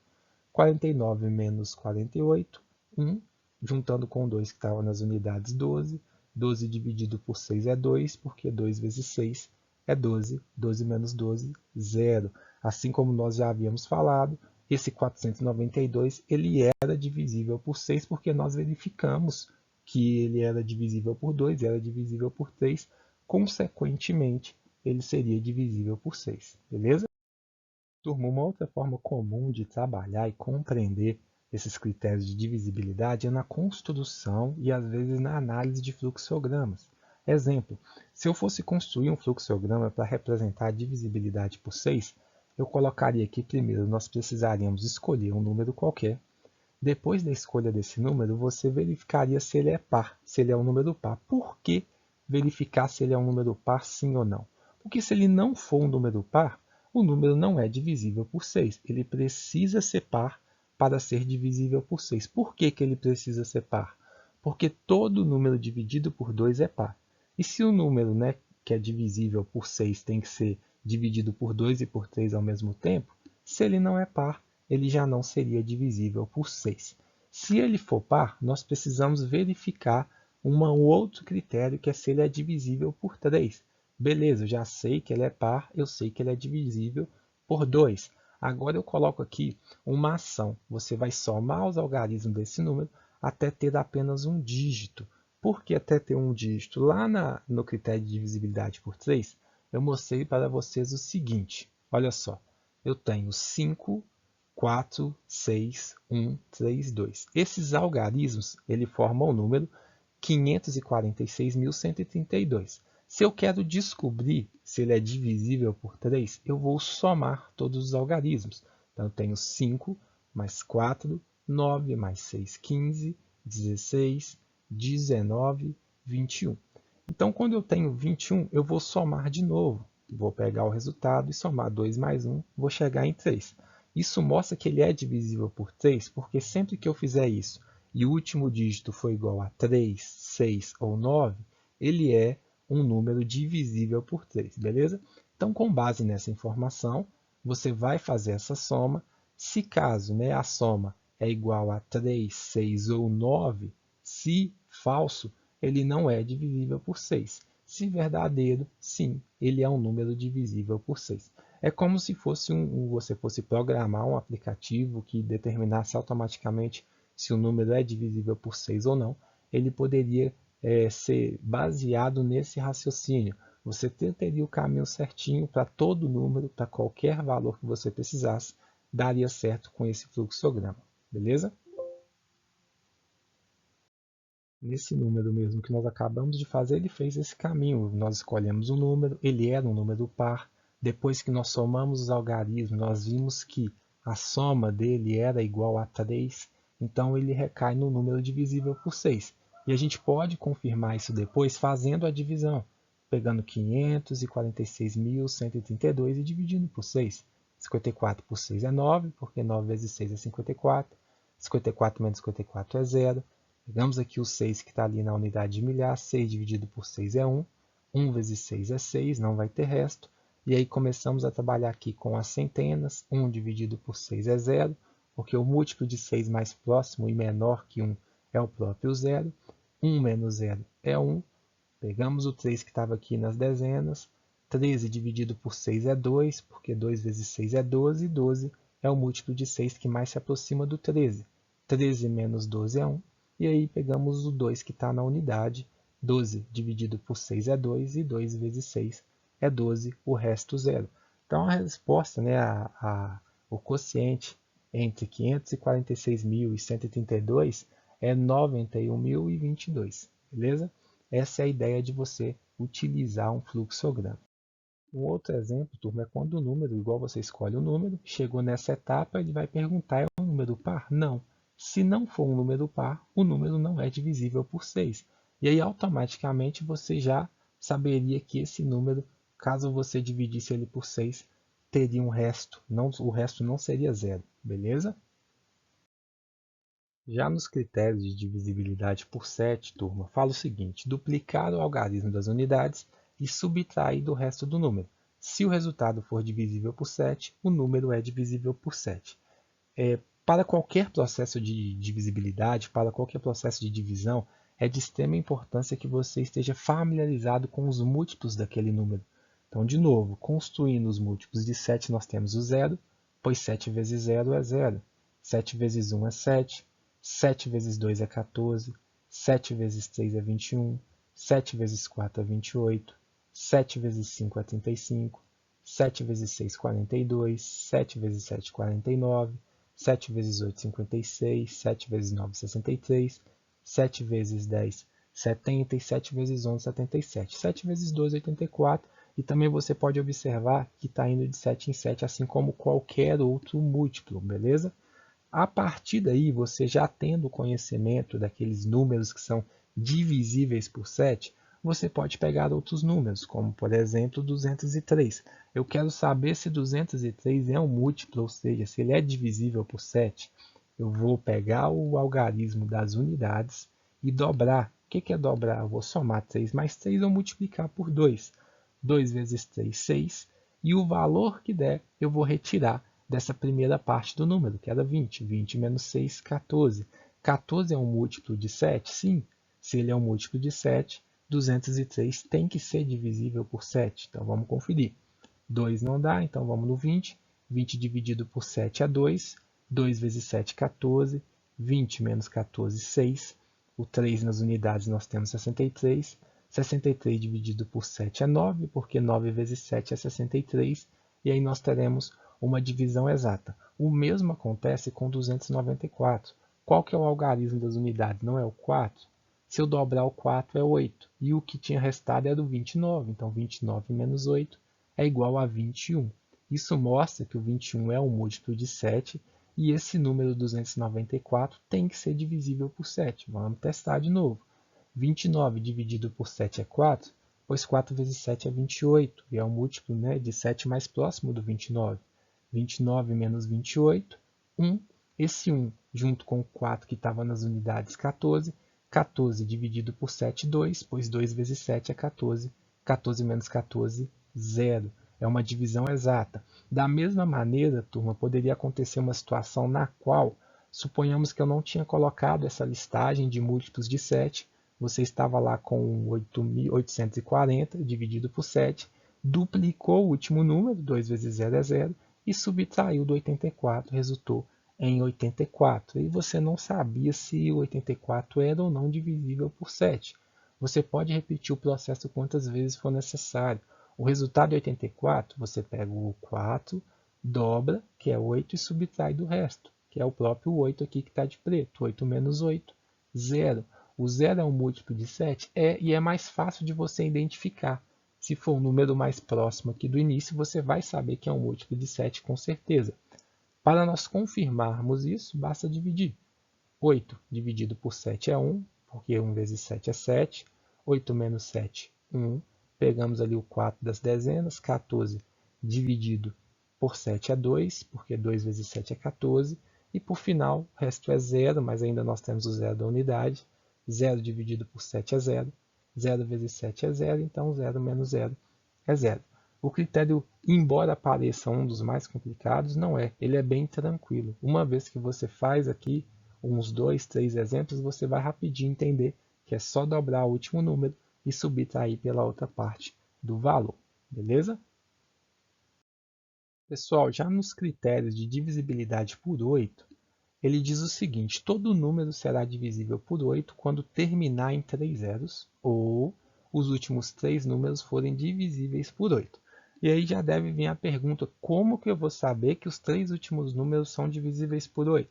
49 menos 48, 1. Juntando com 2 que estava nas unidades, 12. 12 dividido por 6 é 2, porque 2 vezes 6 é 12. 12 menos 12, 0. Assim como nós já havíamos falado, esse 492 ele era divisível por 6, porque nós verificamos que ele era divisível por 2, era divisível por 3, consequentemente, ele seria divisível por 6, beleza? Turma, uma outra forma comum de trabalhar e compreender esses critérios de divisibilidade é na construção e, às vezes, na análise de fluxogramas. Exemplo, se eu fosse construir um fluxograma para representar a divisibilidade por 6, eu colocaria aqui primeiro, nós precisaríamos escolher um número qualquer. Depois da escolha desse número, você verificaria se ele é par, se ele é um número par. Por que verificar se ele é um número par, sim ou não? Porque se ele não for um número par, o número não é divisível por 6. Ele precisa ser par para ser divisível por 6. Por que ele precisa ser par? Porque todo número dividido por 2 é par. E se o número, que é divisível por 6 tem que ser dividido por 2 e por 3 ao mesmo tempo, se ele não é par, ele já não seria divisível por 6. Se ele for par, nós precisamos verificar um outro critério, que é se ele é divisível por 3. Beleza, eu já sei que ele é par, eu sei que ele é divisível por 2. Agora eu coloco aqui uma ação. Você vai somar os algarismos desse número até ter apenas um dígito. Por que até ter um dígito? Lá no critério de divisibilidade por 3, eu mostrei para vocês o seguinte. Olha só, eu tenho 5, 4, 6, 1, 3, 2. Esses algarismos ele formam o número 546.132. Se eu quero descobrir se ele é divisível por 3, eu vou somar todos os algarismos. Então, eu tenho 5 mais 4, 9 mais 6, 15, 16, 19, 21. Então, quando eu tenho 21, eu vou somar de novo. Vou pegar o resultado e somar 2 mais 1, vou chegar em 3. Isso mostra que ele é divisível por 3, porque sempre que eu fizer isso e o último dígito for igual a 3, 6 ou 9, ele é um número divisível por 3, beleza? Então, com base nessa informação, você vai fazer essa soma. Se caso a soma é igual a 3, 6 ou 9, se falso, ele não é divisível por 6. Se verdadeiro, sim, ele é um número divisível por 6. É como se fosse você fosse programar um aplicativo que determinasse automaticamente se o número é divisível por 6 ou não. Ele poderia ser baseado nesse raciocínio. Você teria o caminho certinho para todo número, para qualquer valor que você precisasse, daria certo com esse fluxograma, beleza? Nesse número mesmo que nós acabamos de fazer, ele fez esse caminho. Nós escolhemos um número, ele era um número par. Depois que nós somamos os algarismos, nós vimos que a soma dele era igual a 3, então ele recai no número divisível por 6. E a gente pode confirmar isso depois fazendo a divisão, pegando 546.132 e dividindo por 6. 54 por 6 é 9, porque 9 vezes 6 é 54. 54 menos 54 é 0. Pegamos aqui o 6 que está ali na unidade de milhar, 6 dividido por 6 é 1, 1 vezes 6 é 6, não vai ter resto. E aí começamos a trabalhar aqui com as centenas, 1 dividido por 6 é 0, porque o múltiplo de 6 mais próximo e menor que 1 é o próprio 0. 1 menos 0 é 1. Pegamos o 3 que estava aqui nas dezenas, 13 dividido por 6 é 2, porque 2 vezes 6 é 12, e 12 é o múltiplo de 6 que mais se aproxima do 13. 13 menos 12 é 1. E aí pegamos o 2 que está na unidade, 12 dividido por 6 é 2, e 2 vezes 6 é 12, o resto 0. Então a resposta, o quociente entre 546.132 é 91.022, beleza? Essa é a ideia de você utilizar um fluxograma. Um outro exemplo, turma, é quando o número, igual você escolhe o número, chegou nessa etapa, ele vai perguntar, é um número par? Não. Se não for um número par, o número não é divisível por 6. E aí, automaticamente, você já saberia que esse número, caso você dividisse ele por 6, teria um resto. Não, o resto não seria zero, beleza? Já nos critérios de divisibilidade por 7, turma, fala o seguinte: duplicar o algarismo das unidades e subtrair do resto do número. Se o resultado for divisível por 7, o número é divisível por 7. Para qualquer processo de divisibilidade, para qualquer processo de divisão, é de extrema importância que você esteja familiarizado com os múltiplos daquele número. Então, de novo, construindo os múltiplos de 7, nós temos o zero, pois 7 vezes 0 é 0. 7 vezes 1 é 7. 7 vezes 2 é 14. 7 vezes 3 é 21. 7 vezes 4 é 28. 7 vezes 5 é 35. 7 vezes 6 é 42. 7 vezes 7 é 49. 7 vezes 8 é 56. 7 vezes 9 é 63. 7 vezes 10 70 e 7 vezes 11 77. 7 vezes 12 é 84. E também você pode observar que está indo de 7 em 7, assim como qualquer outro múltiplo, beleza? A partir daí, você já tendo conhecimento daqueles números que são divisíveis por 7, você pode pegar outros números, como por exemplo 203. Eu quero saber se 203 é um múltiplo, ou seja, se ele é divisível por 7. Eu vou pegar o algarismo das unidades e dobrar. O que é dobrar? Eu vou somar 3 mais 3 ou multiplicar por 2. 2 vezes 3, 6. E o valor que der, eu vou retirar dessa primeira parte do número, que era 20. 20 menos 6, 14. 14 é um múltiplo de 7? Sim. Se ele é um múltiplo de 7, 203 tem que ser divisível por 7. Então, vamos conferir. 2 não dá, então vamos no 20. 20 dividido por 7 é 2. 2 vezes 7, 14. 20 menos 14, 6. O 3 nas unidades nós temos 63. 63 dividido por 7 é 9, porque 9 vezes 7 é 63. E aí nós teremos uma divisão exata. O mesmo acontece com 294. Qual que é o algarismo das unidades? Não é o 4? Se eu dobrar o 4 é 8. E o que tinha restado era o 29. Então 29 menos 8 é igual a 21. Isso mostra que o 21 é um múltiplo de 7 e esse número 294 tem que ser divisível por 7. Vamos testar de novo. 29 dividido por 7 é 4, pois 4 vezes 7 é 28, e é um múltiplo, né, de 7 mais próximo do 29. 29 menos 28, 1. Esse 1, junto com o 4 que estava nas unidades 14, 14 dividido por 7, 2, pois 2 vezes 7 é 14. 14 menos 14, 0. É uma divisão exata. Da mesma maneira, turma, poderia acontecer uma situação na qual, suponhamos que eu não tinha colocado essa listagem de múltiplos de 7, você estava lá com 8.840 dividido por 7, duplicou o último número, 2 vezes 0 é 0, e subtraiu do 84, resultou em 84. E você não sabia se o 84 era ou não divisível por 7. Você pode repetir o processo quantas vezes for necessário. O resultado é 84, você pega o 4, dobra, que é 8, e subtrai do resto, que é o próprio 8 aqui que está de preto. 8 menos 8, 0. O 0 é um múltiplo de 7? E é mais fácil de você identificar. Se for um número mais próximo aqui do início, você vai saber que é um múltiplo de 7 com certeza. Para nós confirmarmos isso, basta dividir. 8 dividido por 7 é 1, porque 1 vezes 7 é 7. 8 menos 7, 1. Pegamos ali o 4 das dezenas. 14 dividido por 7 é 2, porque 2 vezes 7 é 14. E por final, o resto é 0, mas ainda nós temos o 0 da unidade. 0 dividido por 7 é 0. 0 vezes 7 é 0, então 0 menos 0 é 0. O critério, embora pareça um dos mais complicados, não é. Ele é bem tranquilo. Uma vez que você faz aqui uns 2, 3 exemplos, você vai rapidinho entender que é só dobrar o último número e subtrair pela outra parte do valor. Beleza? Pessoal, já nos critérios de divisibilidade por 8, ele diz o seguinte: todo número será divisível por 8 quando terminar em 3 zeros ou os últimos 3 números forem divisíveis por 8. E aí já deve vir a pergunta: como que eu vou saber que os 3 últimos números são divisíveis por 8?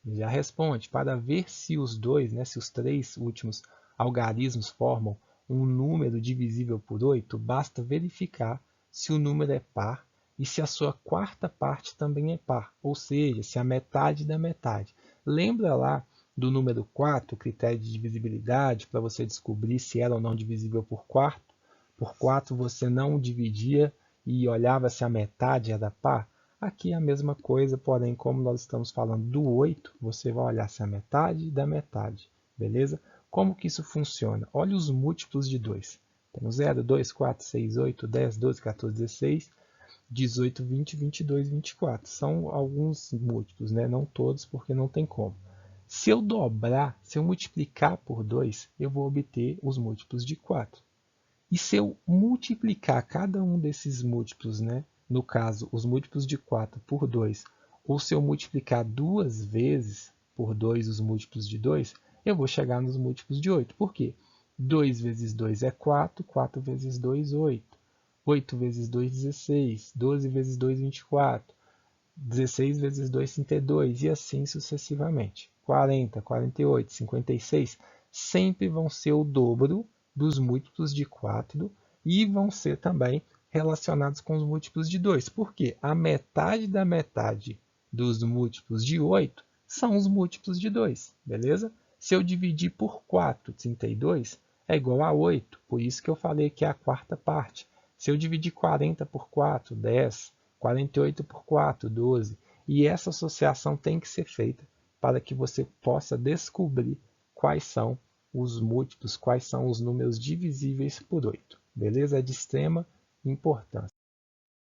Já responde. Para ver se os dois, né, se os três últimos algarismos formam um número divisível por 8, basta verificar se o número é par e se a sua quarta parte também é par, ou seja, se a metade da metade. Lembra lá do número 4, o critério de divisibilidade, para você descobrir se era ou não divisível por quarto? Por 4 você não dividia e olhava se a metade era par? Aqui é a mesma coisa, porém, como nós estamos falando do 8, você vai olhar se é a metade da metade, beleza? Como que isso funciona? Olha os múltiplos de 2. Temos 0, 2, 4, 6, 8, 10, 12, 14, 16, 18, 20, 22, 24. São alguns múltiplos, né? Não todos, porque não tem como. Se eu dobrar, se eu multiplicar por 2, eu vou obter os múltiplos de 4. E se eu multiplicar cada um desses múltiplos, né? No caso, os múltiplos de 4 por 2, ou se eu multiplicar duas vezes por 2 os múltiplos de 2, eu vou chegar nos múltiplos de 8. Por quê? 2 vezes 2 é 4, 4 vezes 2, 8. 8 vezes 2, 16. 12 vezes 2, 24. 16 vezes 2, 32. E assim sucessivamente. 40, 48, 56 sempre vão ser o dobro dos múltiplos de 4 e vão ser também relacionados com os múltiplos de 2. Por quê? A metade da metade dos múltiplos de 8 são os múltiplos de 2, beleza? Se eu dividir por 4, 32, é igual a 8, por isso que eu falei que é a quarta parte. Se eu dividir 40 por 4, 10. 48 por 4, 12. E essa associação tem que ser feita para que você possa descobrir quais são os múltiplos, quais são os números divisíveis por 8. Beleza? É de extrema importância.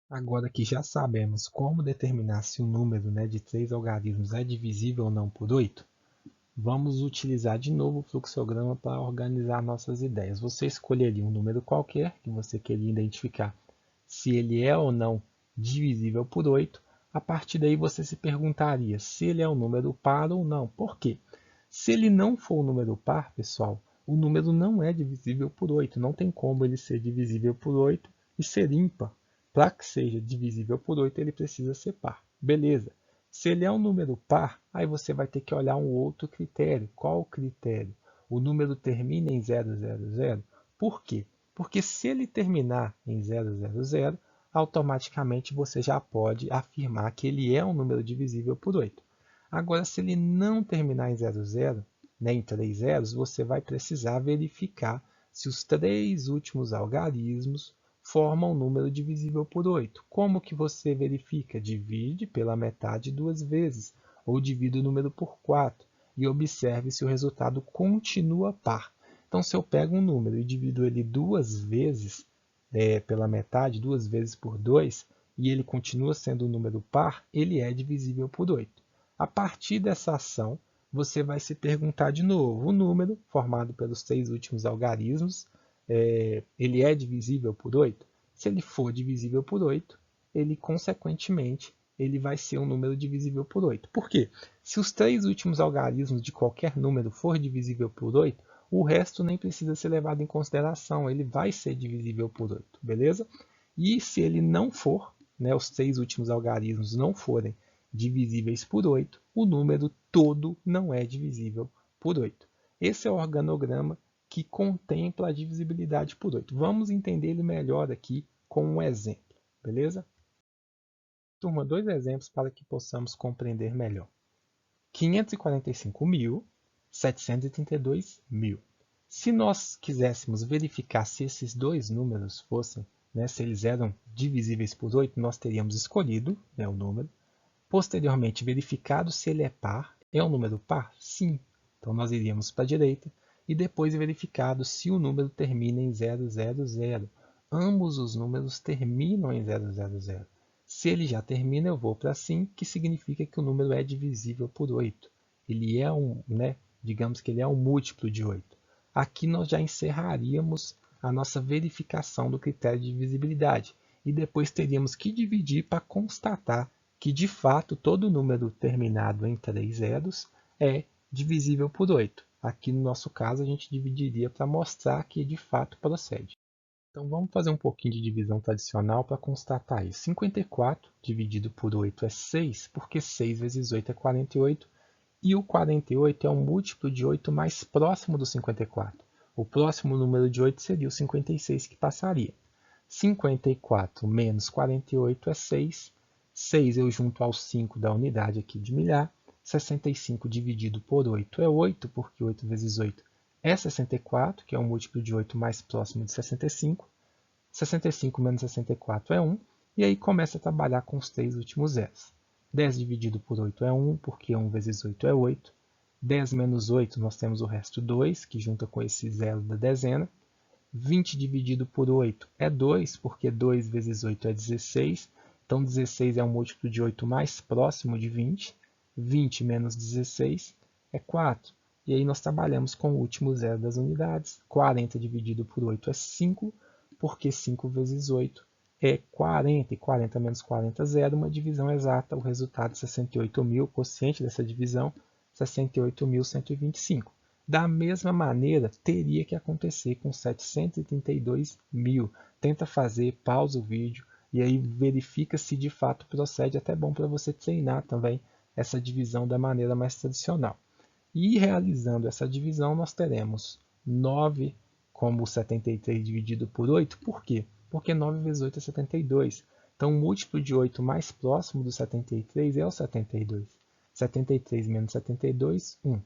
Agora que já sabemos como determinar se o número, né, de 3 algarismos é divisível ou não por 8, vamos utilizar de novo o fluxograma para organizar nossas ideias. Você escolheria um número qualquer que você queria identificar se ele é ou não divisível por 8. A partir daí você se perguntaria se ele é um número par ou não. Por quê? Se ele não for um número par, pessoal, o número não é divisível por 8. Não tem como ele ser divisível por 8 e ser ímpar. Para que seja divisível por 8, ele precisa ser par. Beleza. Se ele é um número par, aí você vai ter que olhar um outro critério. Qual o critério? O número termina em 000. Por quê? Porque se ele terminar em 000, automaticamente você já pode afirmar que ele é um número divisível por 8. Agora, se ele não terminar em 00, nem em 3 zeros, você vai precisar verificar se os três últimos algarismos formam um número divisível por 8. Como que você verifica? Divide pela metade duas vezes, ou divide o número por 4, e observe se o resultado continua par. Então, se eu pego um número e divido ele duas vezes pela metade, duas vezes por 2, e ele continua sendo um número par, ele é divisível por 8. A partir dessa ação, você vai se perguntar de novo, o número formado pelos três últimos algarismos, ele é divisível por 8? Se ele for divisível por 8, ele, consequentemente, ele vai ser um número divisível por 8. Por quê? Se os três últimos algarismos de qualquer número for divisível por 8, o resto nem precisa ser levado em consideração, ele vai ser divisível por 8, beleza? E se ele não for, né, os três últimos algarismos não forem divisíveis por 8, o número todo não é divisível por 8. Esse é o organograma que contempla a divisibilidade por 8. Vamos entender ele melhor aqui com um exemplo, beleza? Turma, dois exemplos para que possamos compreender melhor. 545.732.000. Se nós quiséssemos verificar se esses dois números fossem, né, se eles eram divisíveis por 8, nós teríamos escolhido, né, o número, posteriormente verificado se ele é par. É um número par? Sim. Então nós iríamos para a direita e depois verificado se o número termina em 000. Ambos os números terminam em 000. Se ele já termina, eu vou para sim, que significa que o número é divisível por 8. Ele é digamos que ele é um múltiplo de 8. Aqui nós já encerraríamos a nossa verificação do critério de divisibilidade e depois teríamos que dividir para constatar que de fato todo número terminado em 3 zeros é divisível por 8. Aqui no nosso caso a gente dividiria para mostrar que de fato procede. Então vamos fazer um pouquinho de divisão tradicional para constatar isso. 54 dividido por 8 é 6, porque 6 vezes 8 é 48. E o 48 é um múltiplo de 8 mais próximo do 54. O próximo número de 8 seria o 56 que passaria. 54 menos 48 é 6. 6 eu junto ao 5 da unidade aqui de milhar. 65 dividido por 8 é 8, porque 8 vezes 8 é 64, que é um múltiplo de 8 mais próximo de 65. 65 menos 64 é 1. E aí começa a trabalhar com os 3 últimos zeros. 10 dividido por 8 é 1, porque 1 vezes 8 é 8. 10 menos 8, nós temos o resto 2, que junta com esse zero da dezena. 20 dividido por 8 é 2, porque 2 vezes 8 é 16. Então, 16 é um múltiplo de 8 mais próximo de 20. 20 menos 16 é 4. E aí nós trabalhamos com o último zero das unidades. 40 dividido por 8 é 5, porque 5 vezes 8 é 40. E 40 menos 40 é 0, uma divisão exata. O resultado é 68.000, o quociente dessa divisão, 68.125. Da mesma maneira, teria que acontecer com 732.000. Tenta fazer, pausa o vídeo e aí verifica se de fato procede. Até bom para você treinar também essa divisão da maneira mais tradicional. E realizando essa divisão, nós teremos 9 como 73 dividido por 8. Por quê? Porque 9 vezes 8 é 72. Então, o múltiplo de 8 mais próximo do 73 é o 72. 73 menos 72, 1.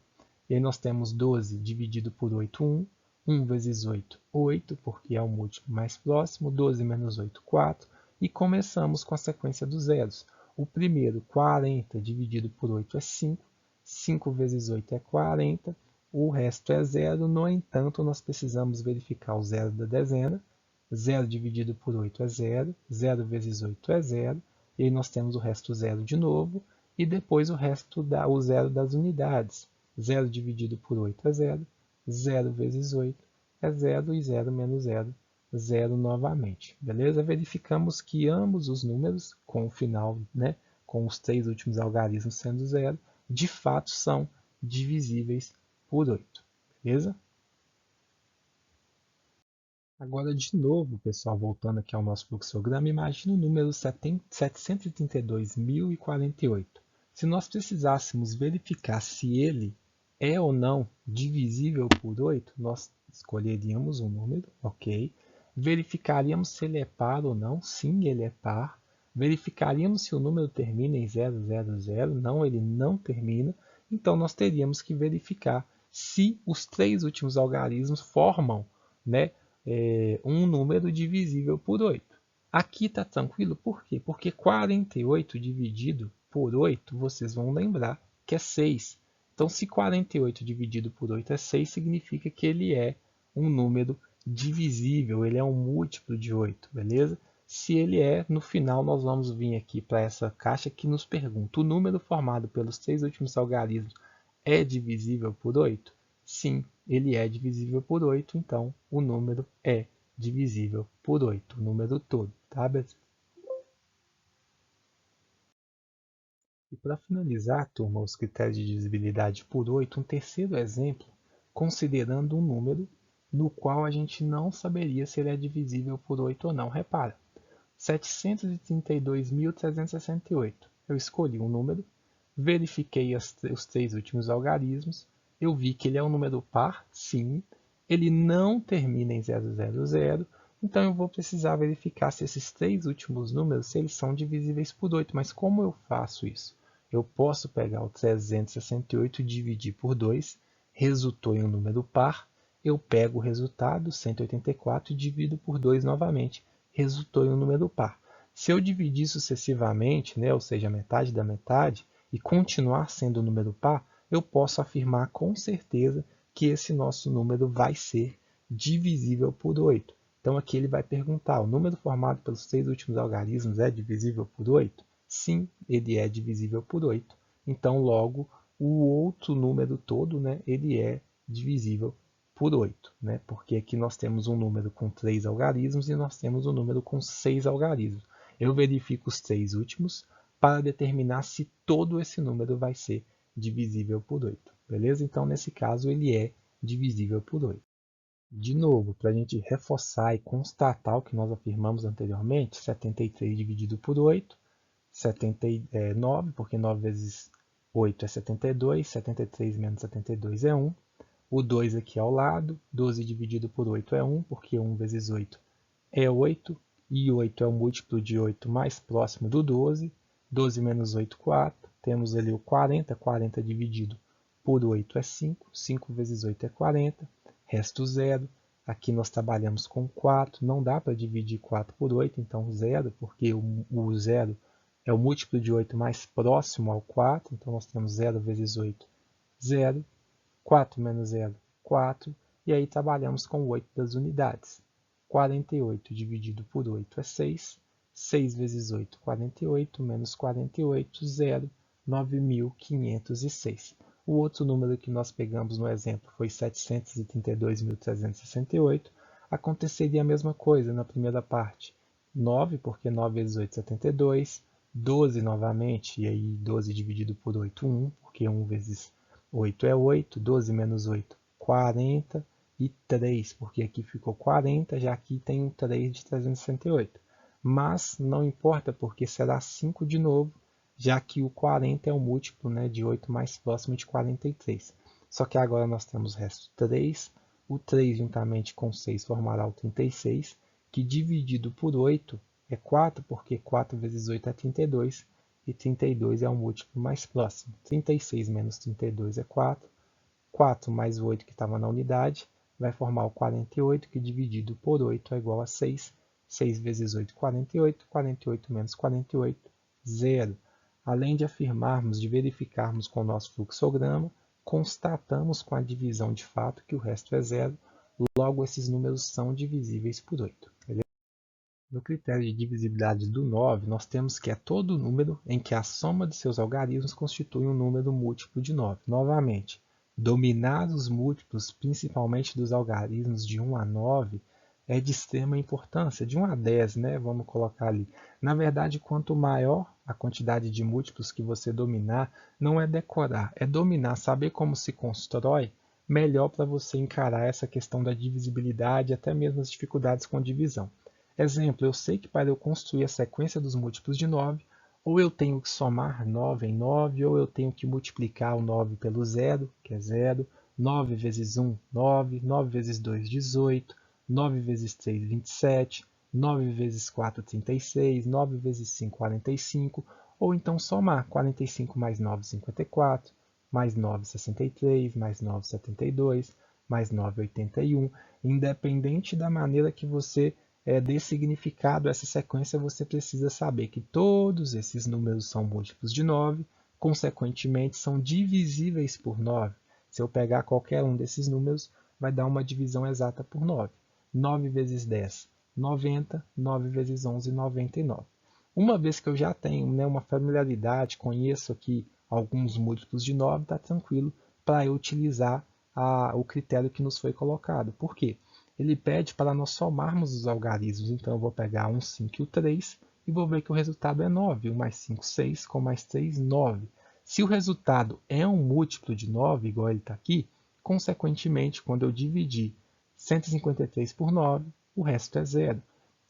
E aí nós temos 12 dividido por 8, 1. 1 vezes 8, 8, porque é o múltiplo mais próximo. 12 menos 8, 4. E começamos com a sequência dos zeros. O primeiro, 40 dividido por 8 é 5. 5 vezes 8 é 40. O resto é 0. No entanto, nós precisamos verificar o zero da dezena. 0 dividido por 8 é 0. 0 vezes 8 é 0. E aí nós temos o resto 0 de novo. E depois o resto o zero das unidades. 0 dividido por 8 é 0. 0 vezes 8 é 0. E 0 menos 0, 0 novamente. Beleza? Verificamos que ambos os números, com o final, né, com os 3 últimos algarismos sendo 0, de fato são divisíveis por 8. Beleza? Agora, de novo, pessoal, voltando aqui ao nosso fluxograma, imagine o número 732.048. Se nós precisássemos verificar se ele é ou não divisível por 8, nós escolheríamos um número, ok? Verificaríamos se ele é par ou não, sim, ele é par. Verificaríamos se o número termina em 000, não, ele não termina. Então, nós teríamos que verificar se os 3 últimos algarismos formam, né, um número divisível por 8. Aqui está tranquilo, por quê? Porque 48 dividido por 8, vocês vão lembrar que é 6. Então, se 48 dividido por 8 é 6, significa que ele é um número divisível, ele é um múltiplo de 8, beleza? Se ele é, no final nós vamos vir aqui para essa caixa que nos pergunta: o número formado pelos 3 últimos algarismos é divisível por 8? Sim, ele é divisível por 8, então o número é divisível por 8, o número todo, tá, beleza? E para finalizar, turma, os critérios de divisibilidade por 8, um terceiro exemplo, considerando um número no qual a gente não saberia se ele é divisível por 8 ou não. Repara, 732.368. Eu escolhi um número, verifiquei os 3 últimos algarismos, eu vi que ele é um número par, sim, ele não termina em 000, então eu vou precisar verificar se esses 3 últimos números se eles são divisíveis por 8. Mas como eu faço isso? Eu posso pegar o 368 e dividir por 2, resultou em um número par, eu pego o resultado, 184, e divido por 2 novamente, resultou em um número par. Se eu dividir sucessivamente, né, ou seja, metade da metade, e continuar sendo um número par, eu posso afirmar com certeza que esse nosso número vai ser divisível por 8. Então aqui ele vai perguntar: o número formado pelos 3 últimos algarismos é divisível por 8? Sim, ele é divisível por 8. Então logo o outro número todo, né, ele é divisível por 8, né? Porque aqui nós temos um número com 3 algarismos e nós temos um número com 6 algarismos. Eu verifico os 3 últimos para determinar se todo esse número vai ser divisível por 8. Beleza? Então, nesse caso, ele é divisível por 8. De novo, para a gente reforçar e constatar o que nós afirmamos anteriormente, 73 dividido por 8, 79, porque 9 vezes 8 é 72, 73 menos 72 é 1. O 2 aqui ao lado, 12 dividido por 8 é 1, porque 1 vezes 8 é 8. E 8 é o múltiplo de 8 mais próximo do 12. 12 menos 8, 4. Temos ali o 40. 40 dividido por 8 é 5. 5 vezes 8 é 40. Resto 0. Aqui nós trabalhamos com 4. Não dá para dividir 4 por 8, então 0, porque o 0 é o múltiplo de 8 mais próximo ao 4. Então nós temos 0 vezes 8, 0. 4 menos 0, 4. E aí trabalhamos com o 8 das unidades. 48 dividido por 8 é 6. 6 vezes 8, 48, menos 48, 0, 9.506. O outro número que nós pegamos no exemplo foi 732.368. Aconteceria a mesma coisa na primeira parte. 9, porque 9 vezes 8 é 72. 12 novamente, e aí 12 dividido por 8, 1, porque 1 vezes 8 é 8. 12 menos 8, 40. E 3, porque aqui ficou 40, já aqui tem um 3 de 368. Mas não importa, porque será 5 de novo, já que o 40 é o múltiplo, né, de 8 mais próximo de 43. Só que agora nós temos o resto 3. O 3 juntamente com 6 formará o 36, que dividido por 8 é 4, porque 4 vezes 8 é 32, e 32 é o múltiplo mais próximo. 36 menos 32 é 4. 4 mais o 8 que estava na unidade vai formar o 48, que dividido por 8 é igual a 6. 6 vezes 8, 48. 48 menos 48, 0. Além de afirmarmos, de verificarmos com o nosso fluxograma, constatamos com a divisão de fato que o resto é 0. Logo, esses números são divisíveis por 8. Beleza? No critério de divisibilidade do 9, nós temos que é todo número em que a soma de seus algarismos constitui um número múltiplo de 9. Novamente, dominar os múltiplos, principalmente dos algarismos de 1 a 9, é de extrema importância. De 1 a 10, né? Vamos colocar ali. Na verdade, quanto maior a quantidade de múltiplos que você dominar, não é decorar, é dominar, saber como se constrói, melhor para você encarar essa questão da divisibilidade, até mesmo as dificuldades com divisão. Exemplo, eu sei que para eu construir a sequência dos múltiplos de 9, ou eu tenho que somar 9 em 9, ou eu tenho que multiplicar o 9 pelo 0, que é 0. 9 vezes 1, 9. 9 vezes 2, 18. 9 vezes 3, 27. 9 vezes 4, 36. 9 vezes 5, 45. Ou então somar 45 mais 9, 54. Mais 9, 63. Mais 9, 72. Mais 9, 81. Independente da maneira que você dê significado a essa sequência, você precisa saber que todos esses números são múltiplos de 9, consequentemente são divisíveis por 9. Se eu pegar qualquer um desses números, vai dar uma divisão exata por 9. 9 vezes 10, 90. 9 vezes 11, 99. Uma vez que eu já tenho, né, uma familiaridade, conheço aqui alguns múltiplos de 9, está tranquilo para eu utilizar o critério que nos foi colocado. Por quê? Ele pede para nós somarmos os algarismos. Então, eu vou pegar 1, 5 e o 3 e vou ver que o resultado é 9. 1 mais 5, 6, com mais 3, 9. Se o resultado é um múltiplo de 9, igual ele está aqui, consequentemente, quando eu dividir 153 por 9, o resto é 0.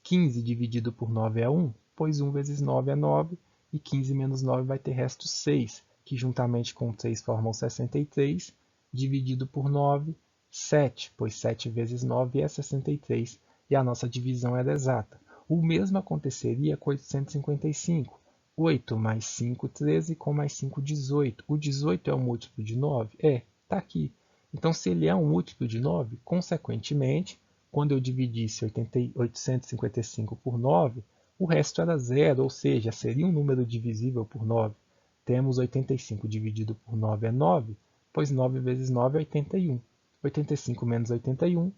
15 dividido por 9 é 1, pois 1 vezes 9 é 9, e 15 menos 9 vai ter resto 6, que juntamente com 3 formam 63, dividido por 9, 7, pois 7 vezes 9 é 63, e a nossa divisão era exata. O mesmo aconteceria com 855. 8 mais 5, 13, com mais 5, 18. O 18 é um múltiplo de 9? É, está aqui. Então, se ele é um múltiplo de 9, consequentemente, quando eu dividisse 855 por 9, o resto era 0, ou seja, seria um número divisível por 9. Temos 85 dividido por 9 é 9, pois 9 vezes 9 é 81. 85 menos 81,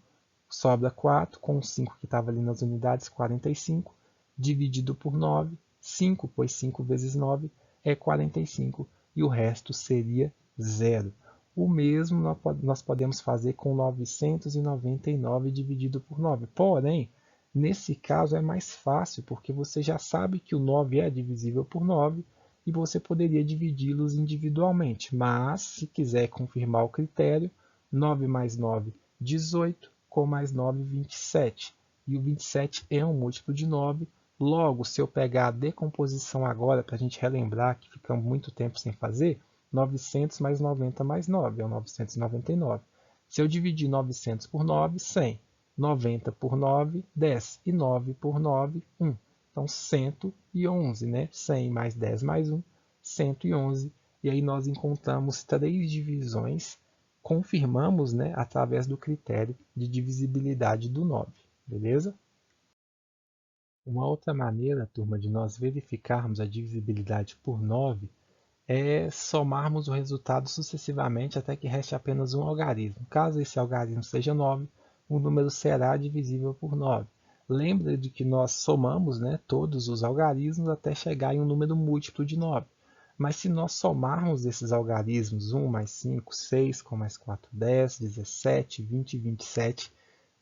sobra 4, com o 5 que estava ali nas unidades, 45, dividido por 9, 5, pois 5 vezes 9 é 45, e o resto seria 0. O mesmo nós podemos fazer com 999 dividido por 9. Porém, nesse caso é mais fácil, porque você já sabe que o 9 é divisível por 9, e você poderia dividi-los individualmente. Mas, se quiser confirmar o critério, 9 mais 9, 18, com mais 9, 27. E o 27 é um múltiplo de 9. Logo, se eu pegar a decomposição agora, para a gente relembrar que ficamos muito tempo sem fazer, 900 mais 90 mais 9, é o 999. Se eu dividir 900 por 9, 100. 90 por 9, 10. E 9 por 9, 1. Então, 111, né? 100 mais 10 mais 1, 111. E aí nós encontramos 3 divisões, confirmamos, né, através do critério de divisibilidade do 9, beleza? Uma outra maneira, turma, de nós verificarmos a divisibilidade por 9 é somarmos o resultado sucessivamente até que reste apenas um algarismo. Caso esse algarismo seja 9, o número será divisível por 9. Lembra de que nós somamos, né, todos os algarismos até chegar em um número múltiplo de 9. Mas se nós somarmos esses algarismos, 1 mais 5, 6, com mais 4, 10, 17, 20 e 27,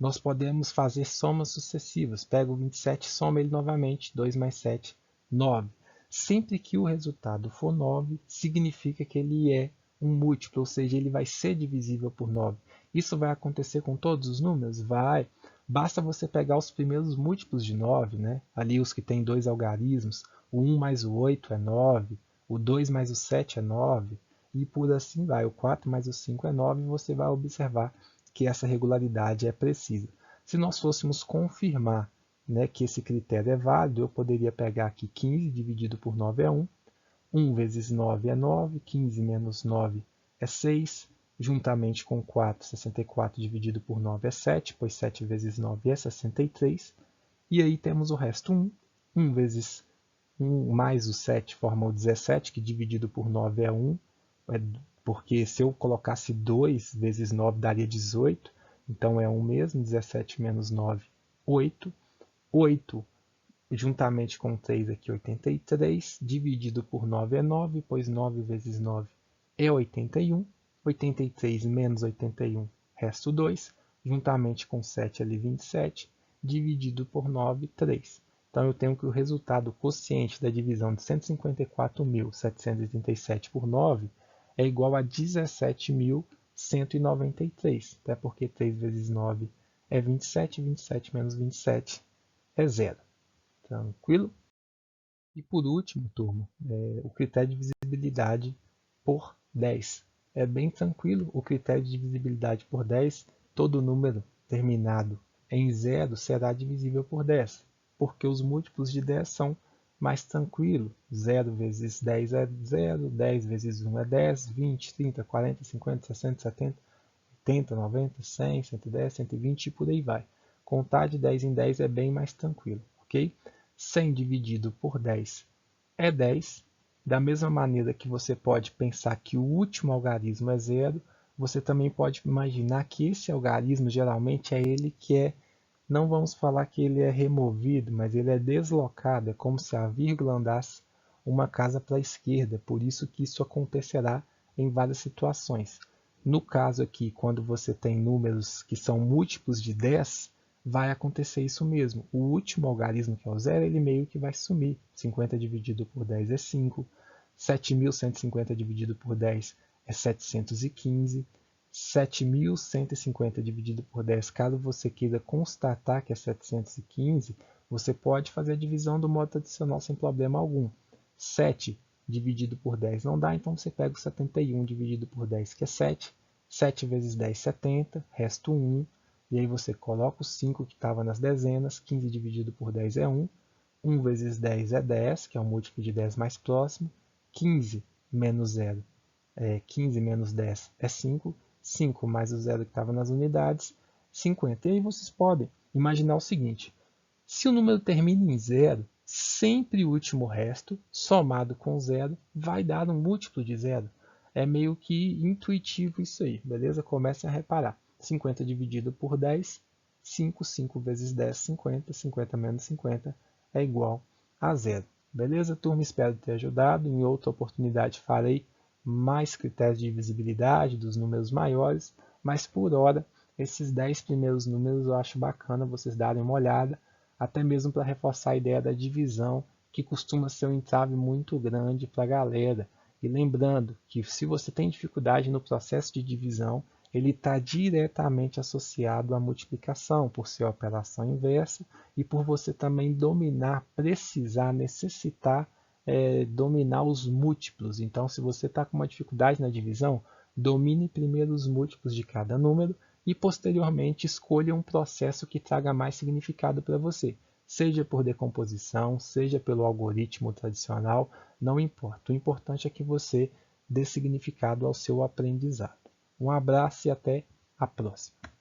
nós podemos fazer somas sucessivas. Pega o 27 e soma ele novamente, 2 mais 7, 9. Sempre que o resultado for 9, significa que ele é um múltiplo, ou seja, ele vai ser divisível por 9. Isso vai acontecer com todos os números? Vai. Basta você pegar os primeiros múltiplos de 9, né? Ali os que têm 2 algarismos. O 1 mais o 8 é 9, o 2 mais o 7 é 9, e por assim vai. O 4 mais o 5 é 9, e você vai observar que essa regularidade é precisa. Se nós fôssemos confirmar, né, que esse critério é válido, eu poderia pegar aqui 15 dividido por 9 é 1, 1 vezes 9 é 9, 15 menos 9 é 6, juntamente com 4, 64 dividido por 9 é 7, pois 7 vezes 9 é 63, e aí temos o resto 1, 1 vezes 1 mais o 7 forma o 17, que dividido por 9 é 1, porque se eu colocasse 2 vezes 9 daria 18, então é 1 mesmo, 17 menos 9, 8. 8 juntamente com 3 aqui, 83, dividido por 9 é 9, pois 9 vezes 9 é 81, 83 menos 81, resto 2, juntamente com 7 ali, 27, dividido por 9, 3. Então eu tenho que o resultado quociente da divisão de 154.737 por 9 é igual a 17.193, até porque 3 vezes 9 é 27, 27 menos 27 é 0. Tranquilo? E por último, turma, o critério de divisibilidade por 10. É bem tranquilo o critério de divisibilidade por 10. Todo número terminado em 0 será divisível por 10, porque os múltiplos de 10 são mais tranquilos. 0 vezes 10 é 0, 10 vezes 1 é 10, 20, 30, 40, 50, 60, 70, 80, 90, 100, 110, 120 e por aí vai. Contar de 10 em 10 é bem mais tranquilo, ok? 100 dividido por 10 é 10. Da mesma maneira que você pode pensar que o último algarismo é 0, você também pode imaginar que esse algarismo geralmente é ele que é, não vamos falar que ele é removido, mas ele é deslocado, é como se a vírgula andasse uma casa para a esquerda, por isso que isso acontecerá em várias situações. No caso aqui, quando você tem números que são múltiplos de 10, vai acontecer isso mesmo. O último algarismo, que é o 0, ele meio que vai sumir. 50 dividido por 10 é 5. 7.150 dividido por 10 é 715. 7.150 dividido por 10, caso você queira constatar que é 715, você pode fazer a divisão do modo tradicional sem problema algum. 7 dividido por 10 não dá, então você pega o 71 dividido por 10, que é 7. 7 vezes 10, 70, resto 1. E aí você coloca o 5 que estava nas dezenas, 15 dividido por 10 é 1. 1 vezes 10 é 10, que é o múltiplo de 10 mais próximo. 15 menos 0, 15 menos 10 é 5. 5 mais o 0 que estava nas unidades, 50. E aí vocês podem imaginar o seguinte: se o número termina em 0, sempre o último resto, somado com 0, vai dar um múltiplo de 0. É meio que intuitivo isso aí, beleza? Comecem a reparar. 50 dividido por 10, 5. 5 vezes 10, 50. 50 menos 50 é igual a 0. Beleza, turma? Espero ter ajudado. Em outra oportunidade farei mais critérios de divisibilidade dos números maiores, mas por hora, esses 10 primeiros números eu acho bacana vocês darem uma olhada, até mesmo para reforçar a ideia da divisão, que costuma ser um entrave muito grande para a galera. E lembrando que se você tem dificuldade no processo de divisão, ele está diretamente associado à multiplicação, por ser a operação inversa, e por você também dominar, precisar, necessitar dominar os múltiplos. Então, se você está com uma dificuldade na divisão, domine primeiro os múltiplos de cada número e, posteriormente, escolha um processo que traga mais significado para você. Seja por decomposição, seja pelo algoritmo tradicional, não importa. O importante é que você dê significado ao seu aprendizado. Um abraço e até a próxima.